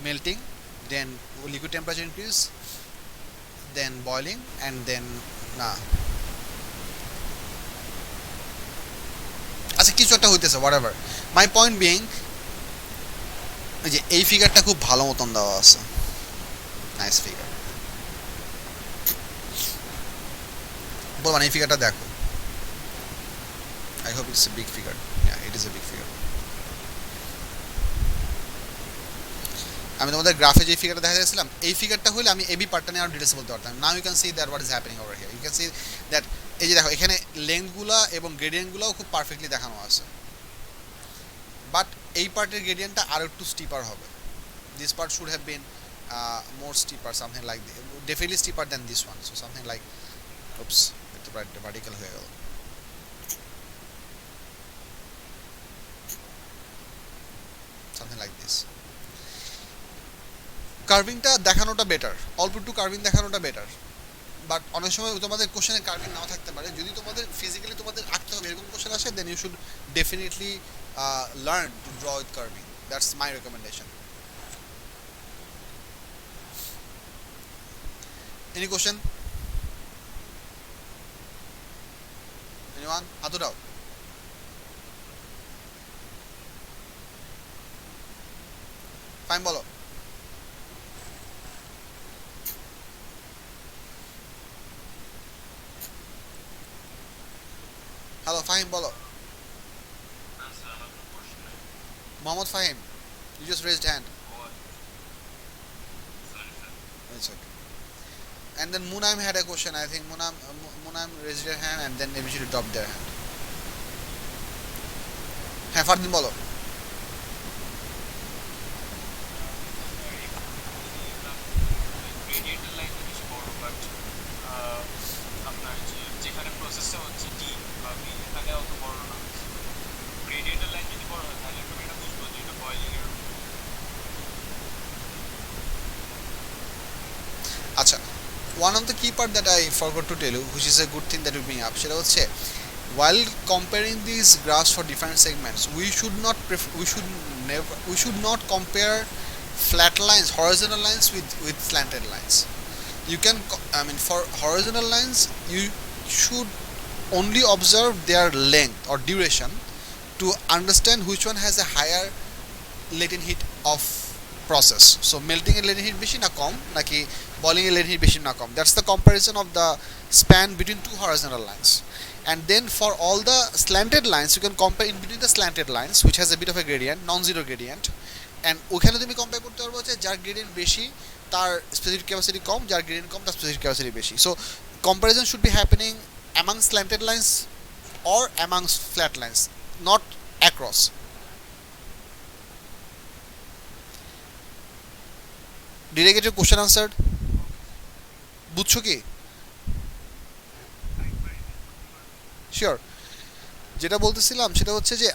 melting, then liquid temperature increase, then boiling, and then আচ্ছা কিছু একটা হইতেছে whatever. My point being যে এই ফিগারটা খুব ভালো মতন দেওয়া আছে, নাইস ফিগার। বলবেন এই ফিগারটা দেখো, I hope it's a big figure. Yeah, it is a big figure. আমি তোমাদের গ্রাফে যে ফিগারটা দেখা যাচ্ছিলাম, এই ফিগারটা হলে আমি এবি পার্টটা নিয়ে আরো ডিটেলস বলতে পারতাম। Now you can see that what is happening over here. You can see that এই যে দেখো এখানে লেন্থগুলো এবং গ্রেডিয়েন্টগুলোও খুব পারফেক্টলি দেখানো আছে, বাট এই পার্টের গ্রেডিয়েন্টটা আরো একটু স্টিপার হবে। This part should have been more stripper, something like definitely stripper than this one. So something like ওপস, একটু ভার্টিক্যাল হয়ে গেল, সামথিং লাইক দিস। কার্ভিংটা দেখানোটা বেটার, অল্প একটু কার্ভিং দেখানোটা বেটার, বাট অনেক সময় তোমাদের কোশ্চেনে কার্ভিং নাও থাকতে পারে। যদি তোমাদের ফিজিক্যালি তোমাদের আঁকতে হবে এরকম কোশ্চেন আসে, then you should definitely learn to draw with curving. That's my recommendation. Any question? Anyone? হাত উঠাও। ফাইন বলো। হ্যালো ফাহিম বলো। Mohammad Fahim, you just raised hand. It's okay. And then Munam had a question. I think Munam raised their hand and then eventually dropped their hand. হ্যাঁ ফারদিন বলো। আচ্ছা, one of the key part that I forgot to tell you, which is a good thing that you bring up, সেটা হচ্ছে while comparing these graphs for different segments, we should not compare flat lines, horizontal lines with slanted lines. You can, I mean, for horizontal lines, you should only observe their length or duration to understand which one has a higher latent heat of process. So melting এর latent heat বেশি না কম নাকি boiling এর latent heat বেশি না কম, that's the comparison of the span between two horizontal lines. And then for all the slanted lines you can compare in between the slanted lines which has a bit of a gradient, non-zero gradient, and ওখানে তুমি compare করতে পারবো যে যার gradient বেশি তার specific capacity কম, যার gradient কম তার স্পেসিফিক ক্যাপাসিটি বেশি. So comparison should be happening among slanted lines or amongst flat lines, not across. Did I get your question answered? বুঝছো কি? শিওর. যেটা বলতেছিলাম সেটা হচ্ছে যে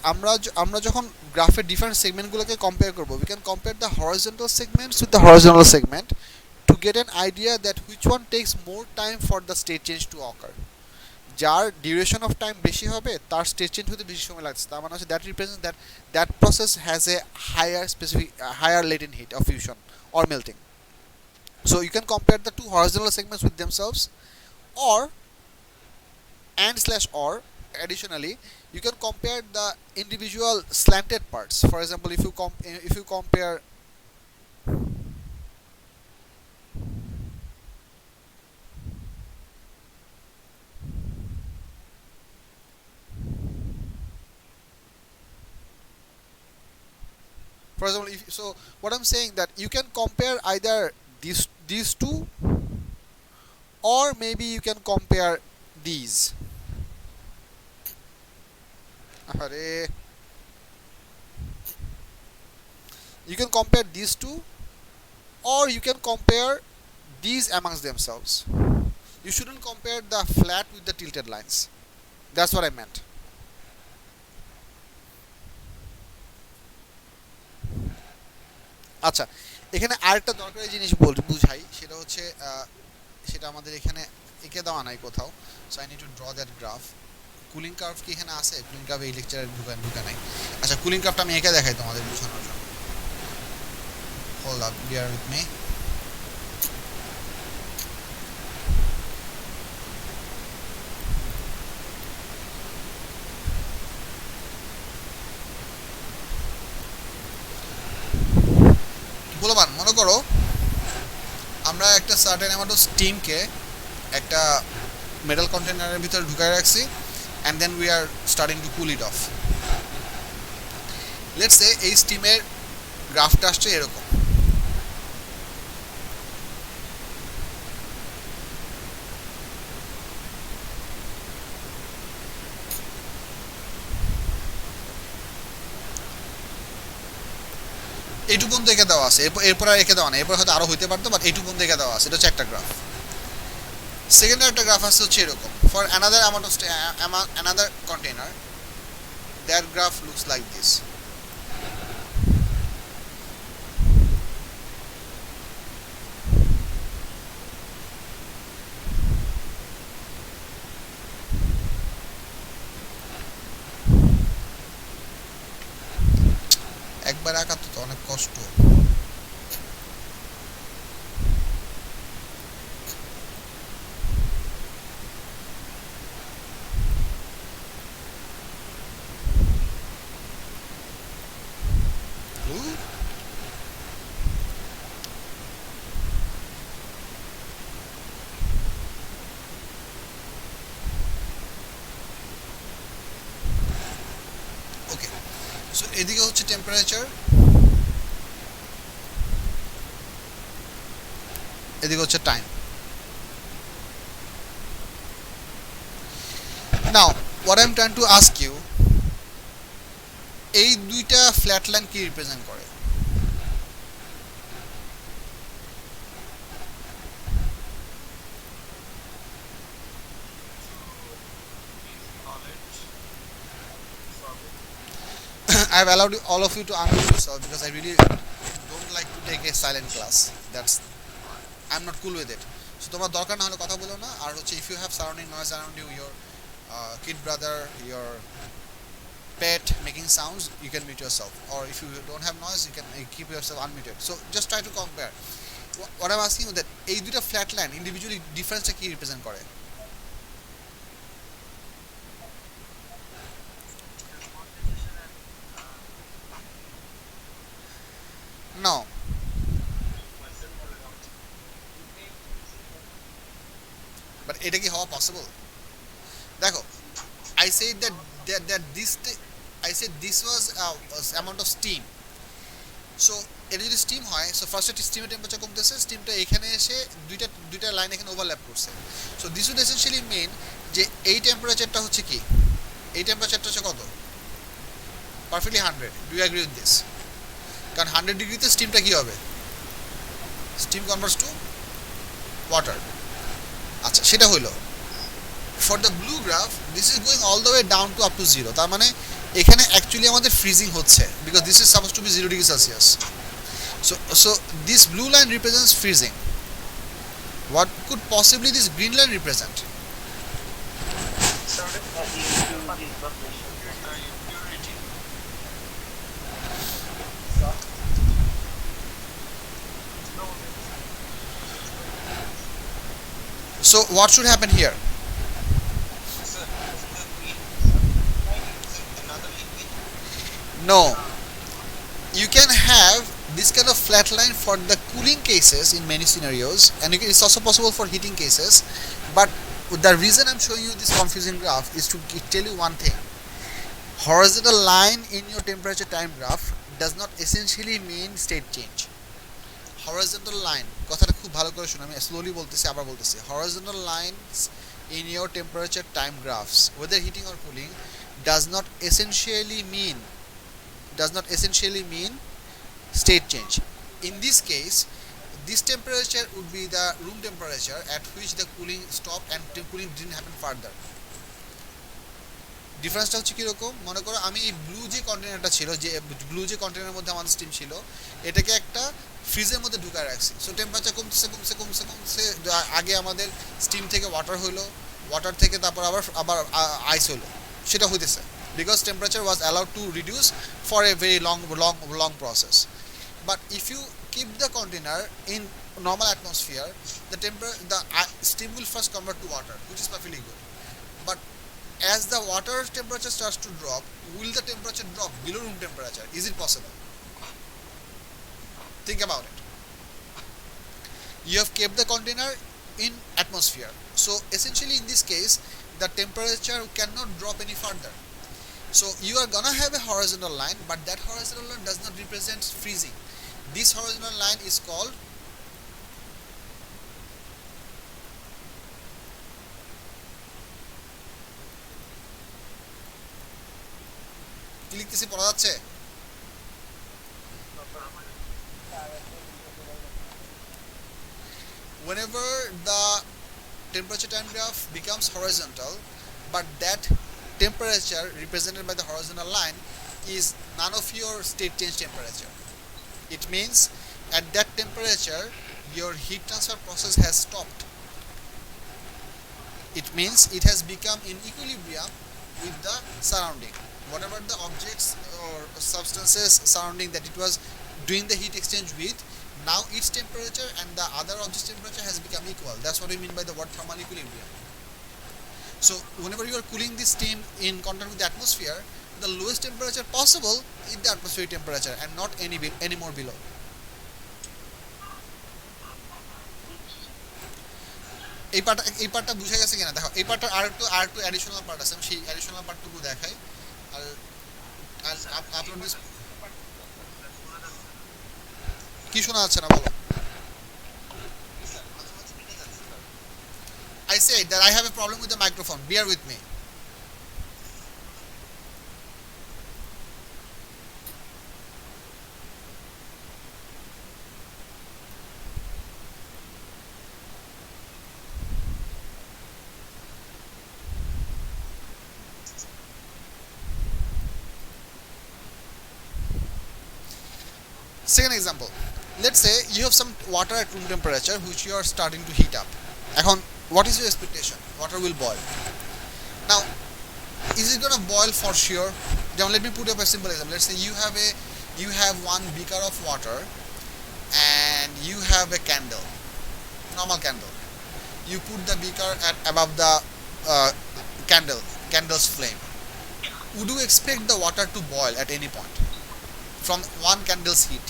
আমরা যখন গ্রাফের ডিফারেন্ট সেগমেন্টগুলোকে কম্পেয়ার করব, we can compare the horizontal segments with the horizontal segment to get an idea that which one tax more time for the state change to অকার. যার ডিউরেশন অফ টাইম বেশি হবে তার স্টেট চেঞ্জ হতে বেশি সময় লাগছে, তার মানে হচ্ছে that represent that process has a higher latent heat of fusion or melting. So you can compare the two horizontal segments with themselves, or or additionally you can compare the individual slanted parts. For example, if you compare for example so what I'm saying that you can compare either these two, or maybe you can compare these. You can compare these two, or you can compare these amongst themselves. You shouldn't compare the flat with the tilted lines. That's what I meant. আচ্ছা, এখানে আরেকটা দরকারি জিনিস বুঝাই, সেটা হচ্ছে সেটা আমাদের এখানে এঁকে দেওয়া নাই কোথাও. So I need to draw that graph. Cooling curve কি এখানে আছে? কুলিং কার্ভ এই লেকচারে ঢুকা নাই. আচ্ছা, কুলিং কার্ভটা আমি এঁকে দেখাই তোমাদের বোঝানোর জন্য. Hold up, beer with me. বলবান, মনে করো আমরা একটা সার্টেন অ্যামাউন্ট অফ স্টিমকে একটা মেটাল কন্টেনারের ভিতরে ঢুকায় রাখছি, and then we are starting to cool it off. Let's say এই স্টিমের গ্রাফটা আসছে এরকম. এইটুকু পর্যন্ত এঁকে দেওয়া আছে, এরপর আর এঁকে দেওয়া না, এরপর হয়তো আরও হইতে পারতো, বাট এইটুকু পর্যন্ত এঁকে দেওয়া আছে. এটা হচ্ছে একটা গ্রাফ. সেকেন্ড একটা গ্রাফ আছে হচ্ছে এরকম. For another amount of another container, that graph looks like this. একবার আঁকা তো অনেক কষ্ট. ওকে, সো এদিকে হচ্ছে টেম্পারেচার, এদিকে হচ্ছে time. Now what I am trying to ask you, এই দুইটা ফ্ল্যাট লাইন কি রিপ্রেজেন্ট করে? I have allowed all of you to unmute yourself because I really don't like to take a silent class. I'm not cool with it. So তোমার দরকার না হলে কথা বলো না. আর হচ্ছে if you have surrounding noise around you, your kid brother, your pet making sounds, you can mute yourself. Or if you don't have noise, you can keep yourself unmuted. So just try to compare. What I'm asking you that এই দুইটা flat line individually ডিফারেন্সটা কি represent করে? But এটা কি হওয়া possible? দেখো, I said that I said this was amount of steam. So এটা যদি স্টিম হয়, সো ফার্স্টে স্টিমের টেম্পারেচার কমতেছে, স্টিমটা এখানে এসে দুইটা লাইন এখানে ওভারল্যাপ করছে। So this would essentially mean যে এই টেম্পারেচারটা হচ্ছে কি, এই টেম্পারেচারটা হচ্ছে কত, perfectly 100। Do you agree with this? কারণ 100 ডিগ্রিতে স্টিমটা কি হবে, স্টিম কনভার্টস টু ওয়াটার। আচ্ছা, সেটা হইলো for the blue graph, this is going all the way down to up to zero. তার মানে এখানে অ্যাকচুয়ালি আমাদের ফ্রিজিং হচ্ছে, because this is suppose to be 0 degree Celsius. So this blue line represents freezing. What could possibly this green line represent? So what should happen here? No, you can have this kind of flat line for the cooling cases in many scenarios, and it's also possible for heating cases. But the reason I'm showing you this confusing graph is to tell you one thing: horizontal line in your temperature time graph does not essentially mean state change. Horizontal line, কথাটা খুব ভালো করে শুনুন, আমি slowly বলতেছি, আবার বলতেছি। horizontal lines in your temperature time graphs, whether heating or cooling, does not essentially mean state change. In this case, this temperature would be the room temperature at which the cooling stopped and the cooling didn't happen further. ডিফারেন্সটা হচ্ছে কীরকম, মনে করো আমি এই blue যে কন্টেনারটা ছিল, যে ব্লু যে কন্টেনারের মধ্যে আমাদের স্টিম ছিল, এটাকে একটা ফ্রিজের মধ্যে ঢুকায় রাখছি। সো টেম্পারেচার কমছে, আগে আমাদের স্টিম থেকে ওয়াটার হইলো, ওয়াটার থেকে তারপর আবার আইস হইলো, সেটা হইতেছে because temperature was allowed to reduce for a very long process. But if you keep the container in normal atmosphere, the steam will first convert to water, which is perfectly good. But as the water temperature starts to drop, will the temperature drop below room temperature? Is it possible? Think about it. You have kept the container in atmosphere, so essentially in this case the temperature cannot drop any further. So you are gonna have a horizontal line, but that horizontal line does not represent freezing. This horizontal line is called কি লিখতেছি পড়া যাচ্ছে? Whenever the temperature time graph becomes horizontal, but that temperature represented by the horizontal line is none of your state change temperature. It means at that temperature your heat transfer process has stopped. It means it has become in equilibrium with the surrounding. Whatever the objects or substances surrounding that it was doing the heat exchange with, now its temperature and the other object's temperature has become equal. That's what we mean by the word thermal equilibrium. So whenever you are cooling this steam in contact with the atmosphere, the lowest temperature possible is the atmospheric temperature and not any more below. এই পার্টটা বুঝে গেছে কিনা দেখো, এই পার্টটার আরেকটু additional part আছে, আমি সেই অ্যাডিশনাল পার্টটুকু দেখাই। আর আপলোড কি শোনা যাচ্ছে না বলো? I said that I have a problem with the microphone. Bear with me. Second example. Let's say you have some water at room temperature which you are starting to heat up. এখন what is your expectation? Water will boil. Now, is it gonna boil for sure? Now let me put up a simple example. Let's say you have one beaker of water and you have a candle, normal candle. You put the beaker at above the candle's flame. Would you expect the water to boil at any point from one candle's heat?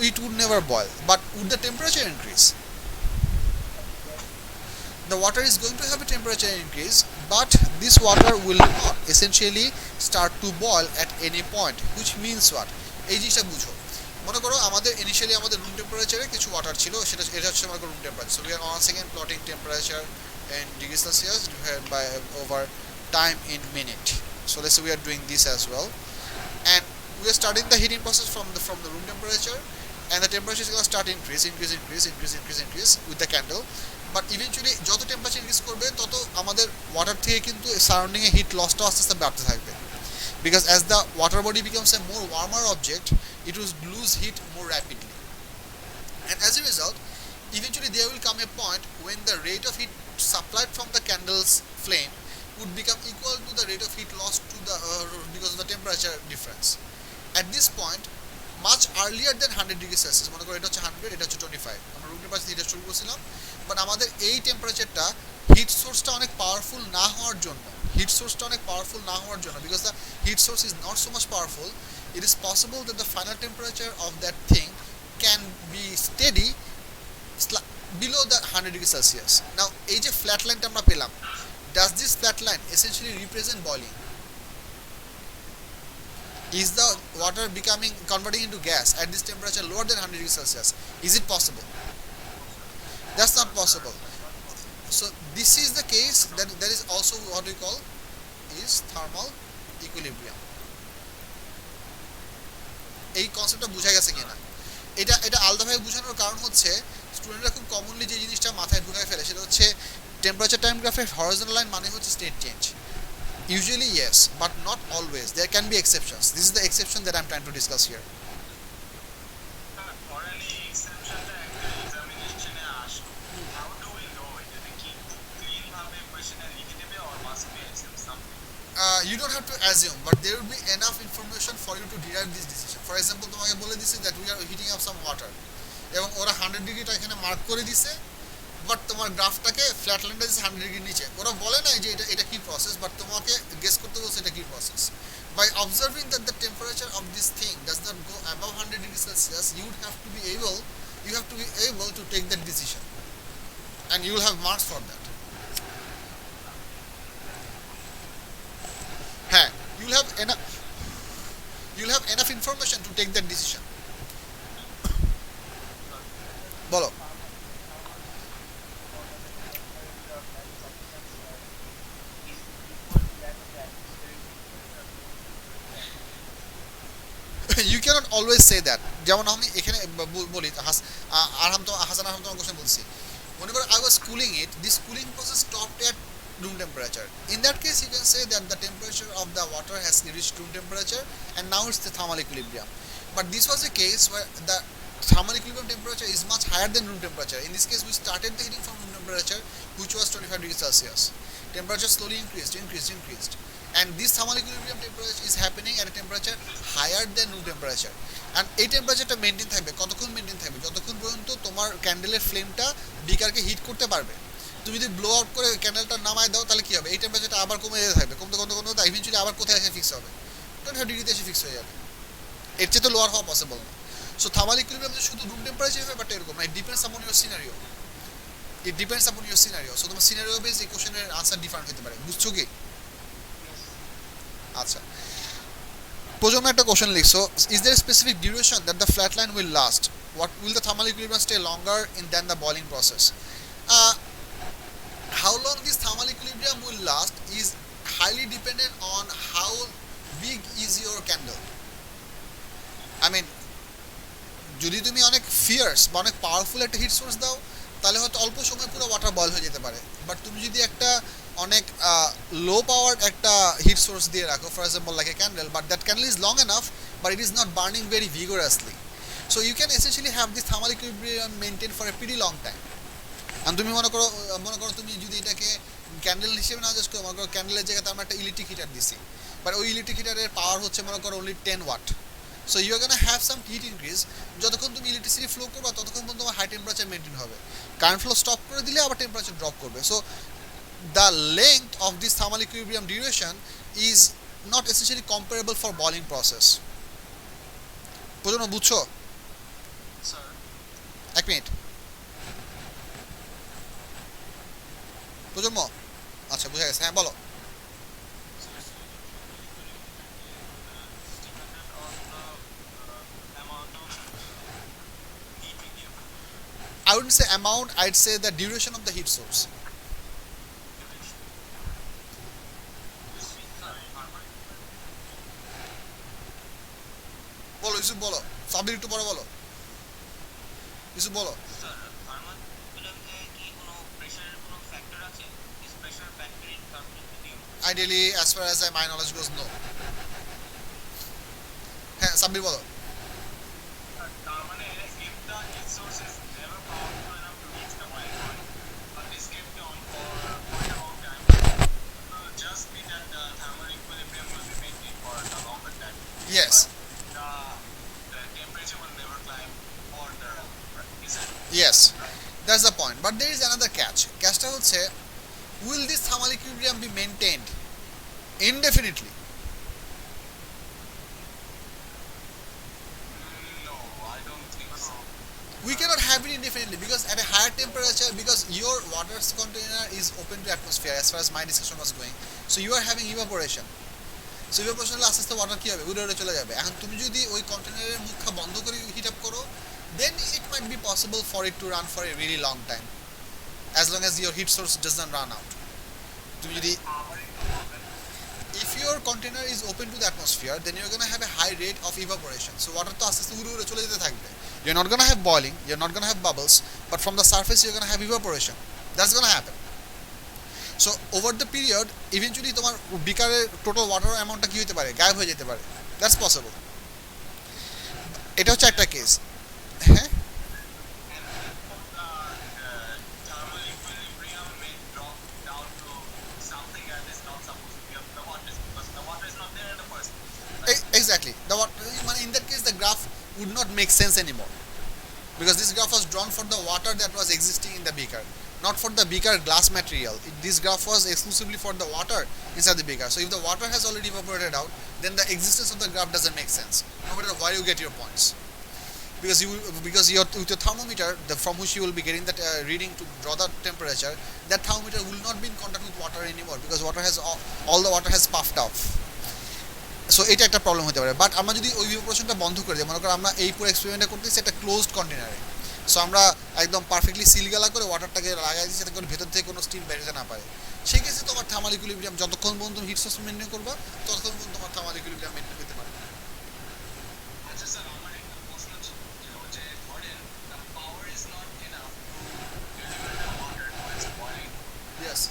It would never boil. But would the temperature increase? the water is going to have a temperature increase, but this water will not essentially start to boil at any point, which means what? এই জিনিসটা বুঝো। মনে করো আমাদের initially আমাদের room টেম্পারেচারে কিছু water ছিল, সেটা এটা হচ্ছে মনে করো room temperature. So we are once again plotting temperature in degree Celsius divided by over time in minute. So let's say we are doing this as well, and we are starting the heating process from the room temperature, and the temperature is going to start increase with the candle. But eventually যত temperature increase করবে তত আমাদের water থেকে কিন্তু সারাউন্ডিংয়ে hit লসটাও আস্তে আস্তে বাড়তে থাকবে, because as the water body becomes a more warmer object it will lose heat more rapidly, and as a result eventually there will come a point when the rate of heat supplied from the candle's flame would become equal to the rate of heat lost to the because of the temperature difference. At this point much earlier than 100 degrees Celsius, মনে করো এটা হচ্ছে 100, এটা হচ্ছে 25, আমরা room temperature heater শুরু করছিলাম, but আমাদের এই টেম্পারেচারটা হিট সোর্সটা অনেক পাওয়ারফুল না হওয়ার জন্য, because the heat source is not so much powerful, it is possible that the final temperature of that thing can be steady below the 100 degrees Celsius. Now এই যে ফ্ল্যাট লাইনটা আমরা পেলাম, does this flat line essentially represent boiling? Is the water converting into gas at this temperature lower than 100 degrees Celsius? Is it possible? That's not possible. So this is the case, that there is also what we call is thermal equilibrium. এই কনসেপ্টটা বোঝা গেছে কিনা? এটা আলাদাভাবে বোঝানোর কারণ হচ্ছে স্টুডেন্টরা খুব কমনলি যে জিনিসটা মাথায় ঢুকায় ফেলে সেটা হচ্ছে টেম্পারেচার টাইম গ্রাফের হরিজন্টাল লাইন মানে হচ্ছে state change. Usually yes, but not always. There can be exceptions. This is the exception that I'm trying to discuss here. You don't have to assume, but there will be enough information for you to derive this decision. For example, তোমাকে বলে দিছে that we are heating up some water, এবং ওরা 100 ডিগ্রিটা এখানে mark করে দিছে, but তোমার গ্রাফটাকে ফ্ল্যাট লাইনটা দিচ্ছে 100 ডিগ্রির নিচে। ওরা বলে না যে এটা কি প্রসেস, বাট তোমাকে গেস করতে বলছে এটা কি process. By observing that the temperature of this thing does not go above 100 degrees Celsius, you have to be able to take that decision, and you will have marks for that. হ্যাঁ, you'll have enough information to take that decision. বলো। You cannot always say that. যেমন আমি এখানে বলি হাসান আহম তোমার question বলছি, whenever I was cooling it, this cooling process stopped at room temperature. In that case you can say that the temperature of the water has reached room temperature and now it's the thermal equilibrium. But this was a case where the thermal equilibrium temperature is much higher than room temperature. In this case we started the heating from room temperature, which was 25 degrees Celsius. Temperature slowly increased, and this thermal equilibrium temperature is happening at a temperature higher than room temperature, and এই টেম্পারেচারটা maintain থাকবে কতক্ষণ? Maintain থাকবে যতক্ষণ পর্যন্ত তোমার ক্যান্ডেলের ফ্লেমটা বিকারকে hit করতে পারবে। তুমি যদি ব্লো আউট করে ক্যান্ডেলটা নামায় দাও তাহলে কি হবে? এই টেম্পারেচারটা আবার কমে যেতে থাকবে, কমতে ইভেন্চুয়ালি আবার কোথায় এসে ফিক্স হবে? 25 ডিগ্রিতে এসে ফিক্স হয়ে যাবে। এর চেয়ে তো লোয়ার হওয়া পসিবল না। সো থার্মাল ইকুইলিব্রিয়াম শুধু রুম টেম্পারেচার হবে, বাট এরকম না, it depends upon your scenario. So তোমার সিনারিও বেস এই কোশ্চেনের আনসার ডিফারেন্ট হতে পারে। বুঝছো কি? আচ্ছা, প্রথমে একটা কোশ্চেন লিখছো, is there specific duration that the flat line will last? What will the thermal equilibrium stay longer than the boiling process? How long this thermal equilibrium will last is highly dependent on how big is your candle. I mean, যদি তুমি অনেক fierce বা অনেক powerful একটা hit source দাও তাহলে হয়তো অল্প সময় পুরো ওয়াটার বয়েল হয়ে যেতে পারে, বাট তুমি যদি একটা অনেক লো পাওয়ার একটা হিট সোর্স দিয়ে রাখো, for example like a candle, but that candle is long enough but it is not burning very vigorously, so you can essentially have this thermal equilibrium maintain for a pretty long time. আর তুমি মনে করো তুমি যদি এটাকে candle হিসেবে না just করো, মনে করো ক্যান্ডেলের জায়গাতে আমরা একটা ইলেকট্রিক হিটার দিছি, বাট ওই ইলেকট্রিক হিটারের পাওয়ার হচ্ছে মনে করো only 10 watt, so you are gonna have some heat increase. যতক্ষণ তুমি ইলেকট্রিসিটি ফ্লো করবা ততক্ষণ পর্যন্ত তোমার হাই টেম্পারেচার মেনটেন হবে, কারেন্ট ফ্লো স্টপ করে দিলে আবার টেম্পারেচার ড্রপ করবে। So the length of this thermal equilibrium duration is not essentially comparable for boiling process. বুঝছো? এক মিনিট। প্রজন্ম, আচ্ছা বুঝা গেছে, হ্যাঁ বলো। I wouldn't say amount, I'd say the duration of the heat source. বলো ইউসুফ বলো, সাবির একটু পরে বলো, ইউসুফ বলো। Ideally, as far as my knowledge goes, no. হ্যাঁ সাবির বলো। Yes, yes, that's the point. But there is another catch. Catchটা হচ্ছে, will this thermal equilibrium be maintained indefinitely? We cannot have it indefinitely because at a higher temperature, because your water's container is open to atmosphere as far as my discussion was going, so you are having evaporation. So evaporation হলে আস্তে আস্তে water কী হবে, উড়ে উড়ে চলে যাবে। এখন তুমি যদি ওই কন্টেনারের মুখটা বন্ধ করে হিট আপ করো, then it might be possible for it to run for a really long time, as long as your heat source does not run out. তুমি যদি, if your container is open to the atmosphere, then you're going to have a high rate of evaporation. So water তো আস্তে আস্তে উড়ে উড়ে চলে যেতে থাকবে। You're not going to have boiling, you're not going to have bubbles, but from the surface you're going to have evaporation. That's going to happen. So over the period eventually তোমার বিকারের total water অ্যামাউন্টটা কী হতে পারে, গায়েব হয়ে যেতে পারে। That's possible. এটা হচ্ছে একটা কেস। হ্যাঁ exactly, the what, in that case the graph would not make sense anymore, because this graph was drawn for the water that was existing in the beaker, not for the beaker glass material. This graph was exclusively for the water inside the beaker. So if the water has already evaporated out, then the existence of the graph doesn't make sense, no matter where you get your points. Because your with your thermometer, from which you will be getting that reading to draw the temperature, that thermometer will not be in contact with water anymore, because water has all the water has puffed off. So এটা একটা problem হতে পারে। But আমরা যদি ওই ইভাপোরেশনটা বন্ধ করে দিই, মনে করো আমরা এই পুরো এক্সপেরিমেন্টটা করতেছি একটা ক্লোজড কন্টেনারে, সো আমরা একদম পারফেক্টলি সিলগালা করে ওয়াটারটাকে লাগাই দিচ্ছি যাতে করে ভেতর থেকে কোনো স্টিম বেরোতে না পারে। সেই ক্ষেত্রে তোমার থার্মাল ইকুইলিব্রিয়াম যতক্ষণ পর্যন্ত হিট সোর্স মেনটেন করবা, ততক্ষণ পর্যন্ত তোমার থার্মাল ইকুইলিব্রিয়াম মেনটেন করতে পারে। Yes.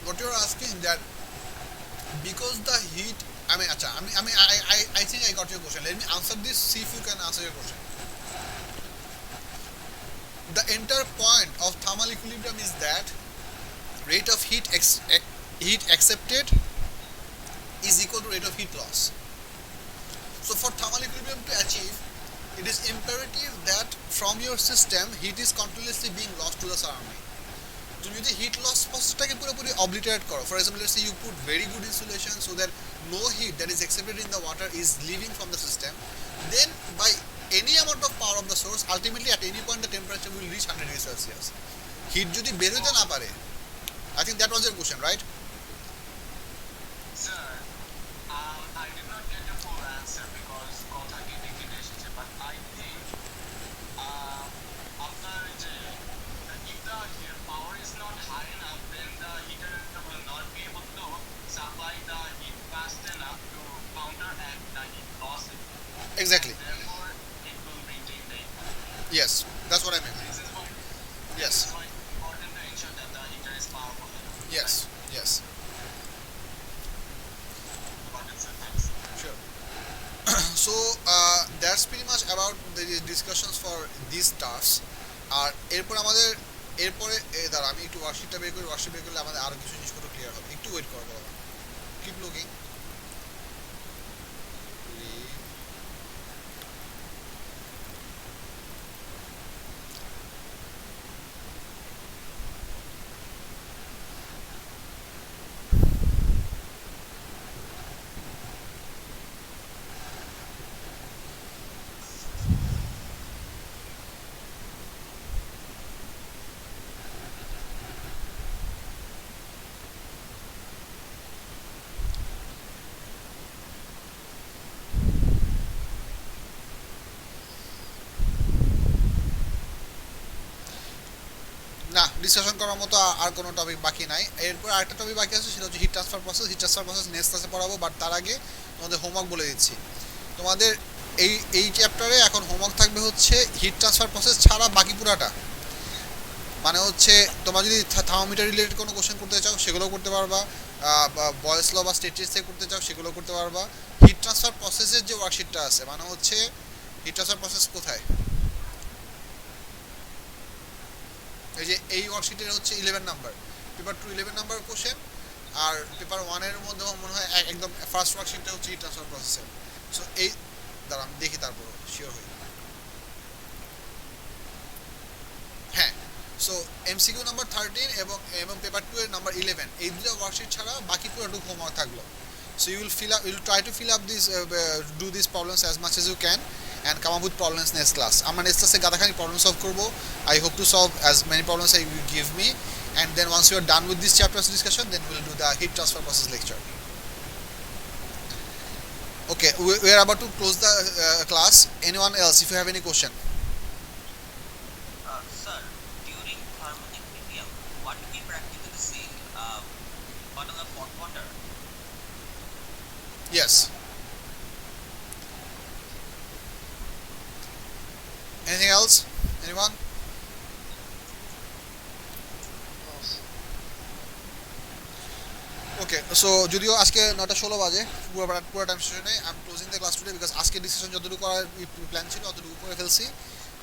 What you're asking that because the heat, I think I got your question. Let me answer this, see if you can answer your question. The entire point of thermal equilibrium is that rate of heat accepted is equal to rate of heat loss. So for thermal equilibrium to achieve, it is imperative that from your system heat is continuously being lost to the surrounding. তুমি যদি heat loss প্রসেসটাকে পুরোপুরি obliterate করো, for example let's say you put very good insulation so that no heat that is accepted in the water is leaving from the system, then by any amount of power of the source, ultimately at any point the temperature will reach 100 degrees Celsius. Hit যদি বেরোতে না পারে, I think that was your question, right? Exactly. Yes, that's what I meant. Yes. Yes. Yes. Sure. So that's pretty much about the discussions for these tasks. আর এরপর আমাদের এরপরে দাঁড়া আমি একটু ওয়ার্কশিটটা বের করি, ওয়ার্কশিট বের করলে আমাদের আরও কিছু জিনিসপত্র ক্লিয়ার হবে। একটু ওয়েট করো, কিপ লুকিং। leave. না, ডিসকাশন করার মতো আর কোনো টপিক বাকি নাই। এরপর আরেকটা টপিক বাকি আছে, সেটা হচ্ছে heat transfer process. Heat transfer process next ক্লাসে পড়াবো, বাট তার আগে তোমাদের হোমওয়ার্ক বলে দিচ্ছি। তোমাদের এই চ্যাপ্টারে এখন হোমওয়ার্ক থাকবে হচ্ছে হিট ট্রান্সফার প্রসেস ছাড়া বাকি পুরাটা। মানে হচ্ছে তোমরা যদি থার্মোমিটার রিলেটেড কোনো কোশ্চেন করতে চাও সেগুলোও করতে পারবা, বয়েস ল বা স্ট্যাটিস্টিক্স থেকে করতে চাও সেগুলোও করতে পারবা। হিট ট্রান্সফার প্রসেসের যে ওয়ার্কশিটটা আছে, মানে হচ্ছে হিট ট্রান্সফার প্রসেস কোথায়, এই যে এই ওয়ার্কশিটের হচ্ছে 11 নাম্বার, পেপার 2 11 নাম্বার কোশ্চেন, আর পেপার 1-এর মধ্যে মনে হয় একদম ফার্স্ট ওয়ার্কশিটটা হচ্ছে হিট ট্রান্সফার প্রসেসের। সো এই দাঁড়ান দেখি, তারপর শিওর হই। হ্যাঁ, সো এমসিকিউ নাম্বার 13 এবং পেপার 2 এর নাম্বার 11, এই দুটো ওয়ার্কশিট ছাড়া বাকি পুরোটুকু হোমওয়ার্ক থাকলো। So you will try to fill up these do these problems as much as you can and come up with problems next class. আমরা next class এ গাদাখানি problem solve করব. I hope to solve as many problems as you give me, and then once you are done with this chapter's discussion, then we'll do the heat transfer process lecture. Okay, we are about to close the class. Anyone else, if you have any question? Sir, during thermoequilibrium, what do we practically see? Bottle of hot water. Yes. Anything else? Anyone? Okay, so যদিও আজকে 9:16 বাজে, পুরো time সেশনে I am closing the class today, because আজকে decision যতটুকু করার plan ছিল অতটুকু করে ফেলছি।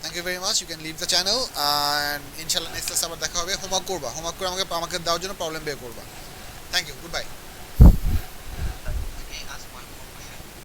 Thank you very much, you can leave the channel, and ইনশাল্লাহ নেক্সট ক্লাসে আবার দেখা হবে। হোমওয়ার্ক করবা, হোমওয়ার্ক করে আমাকে দেওয়ার জন্য প্রবলেম বের করবা। Thank you, good bye.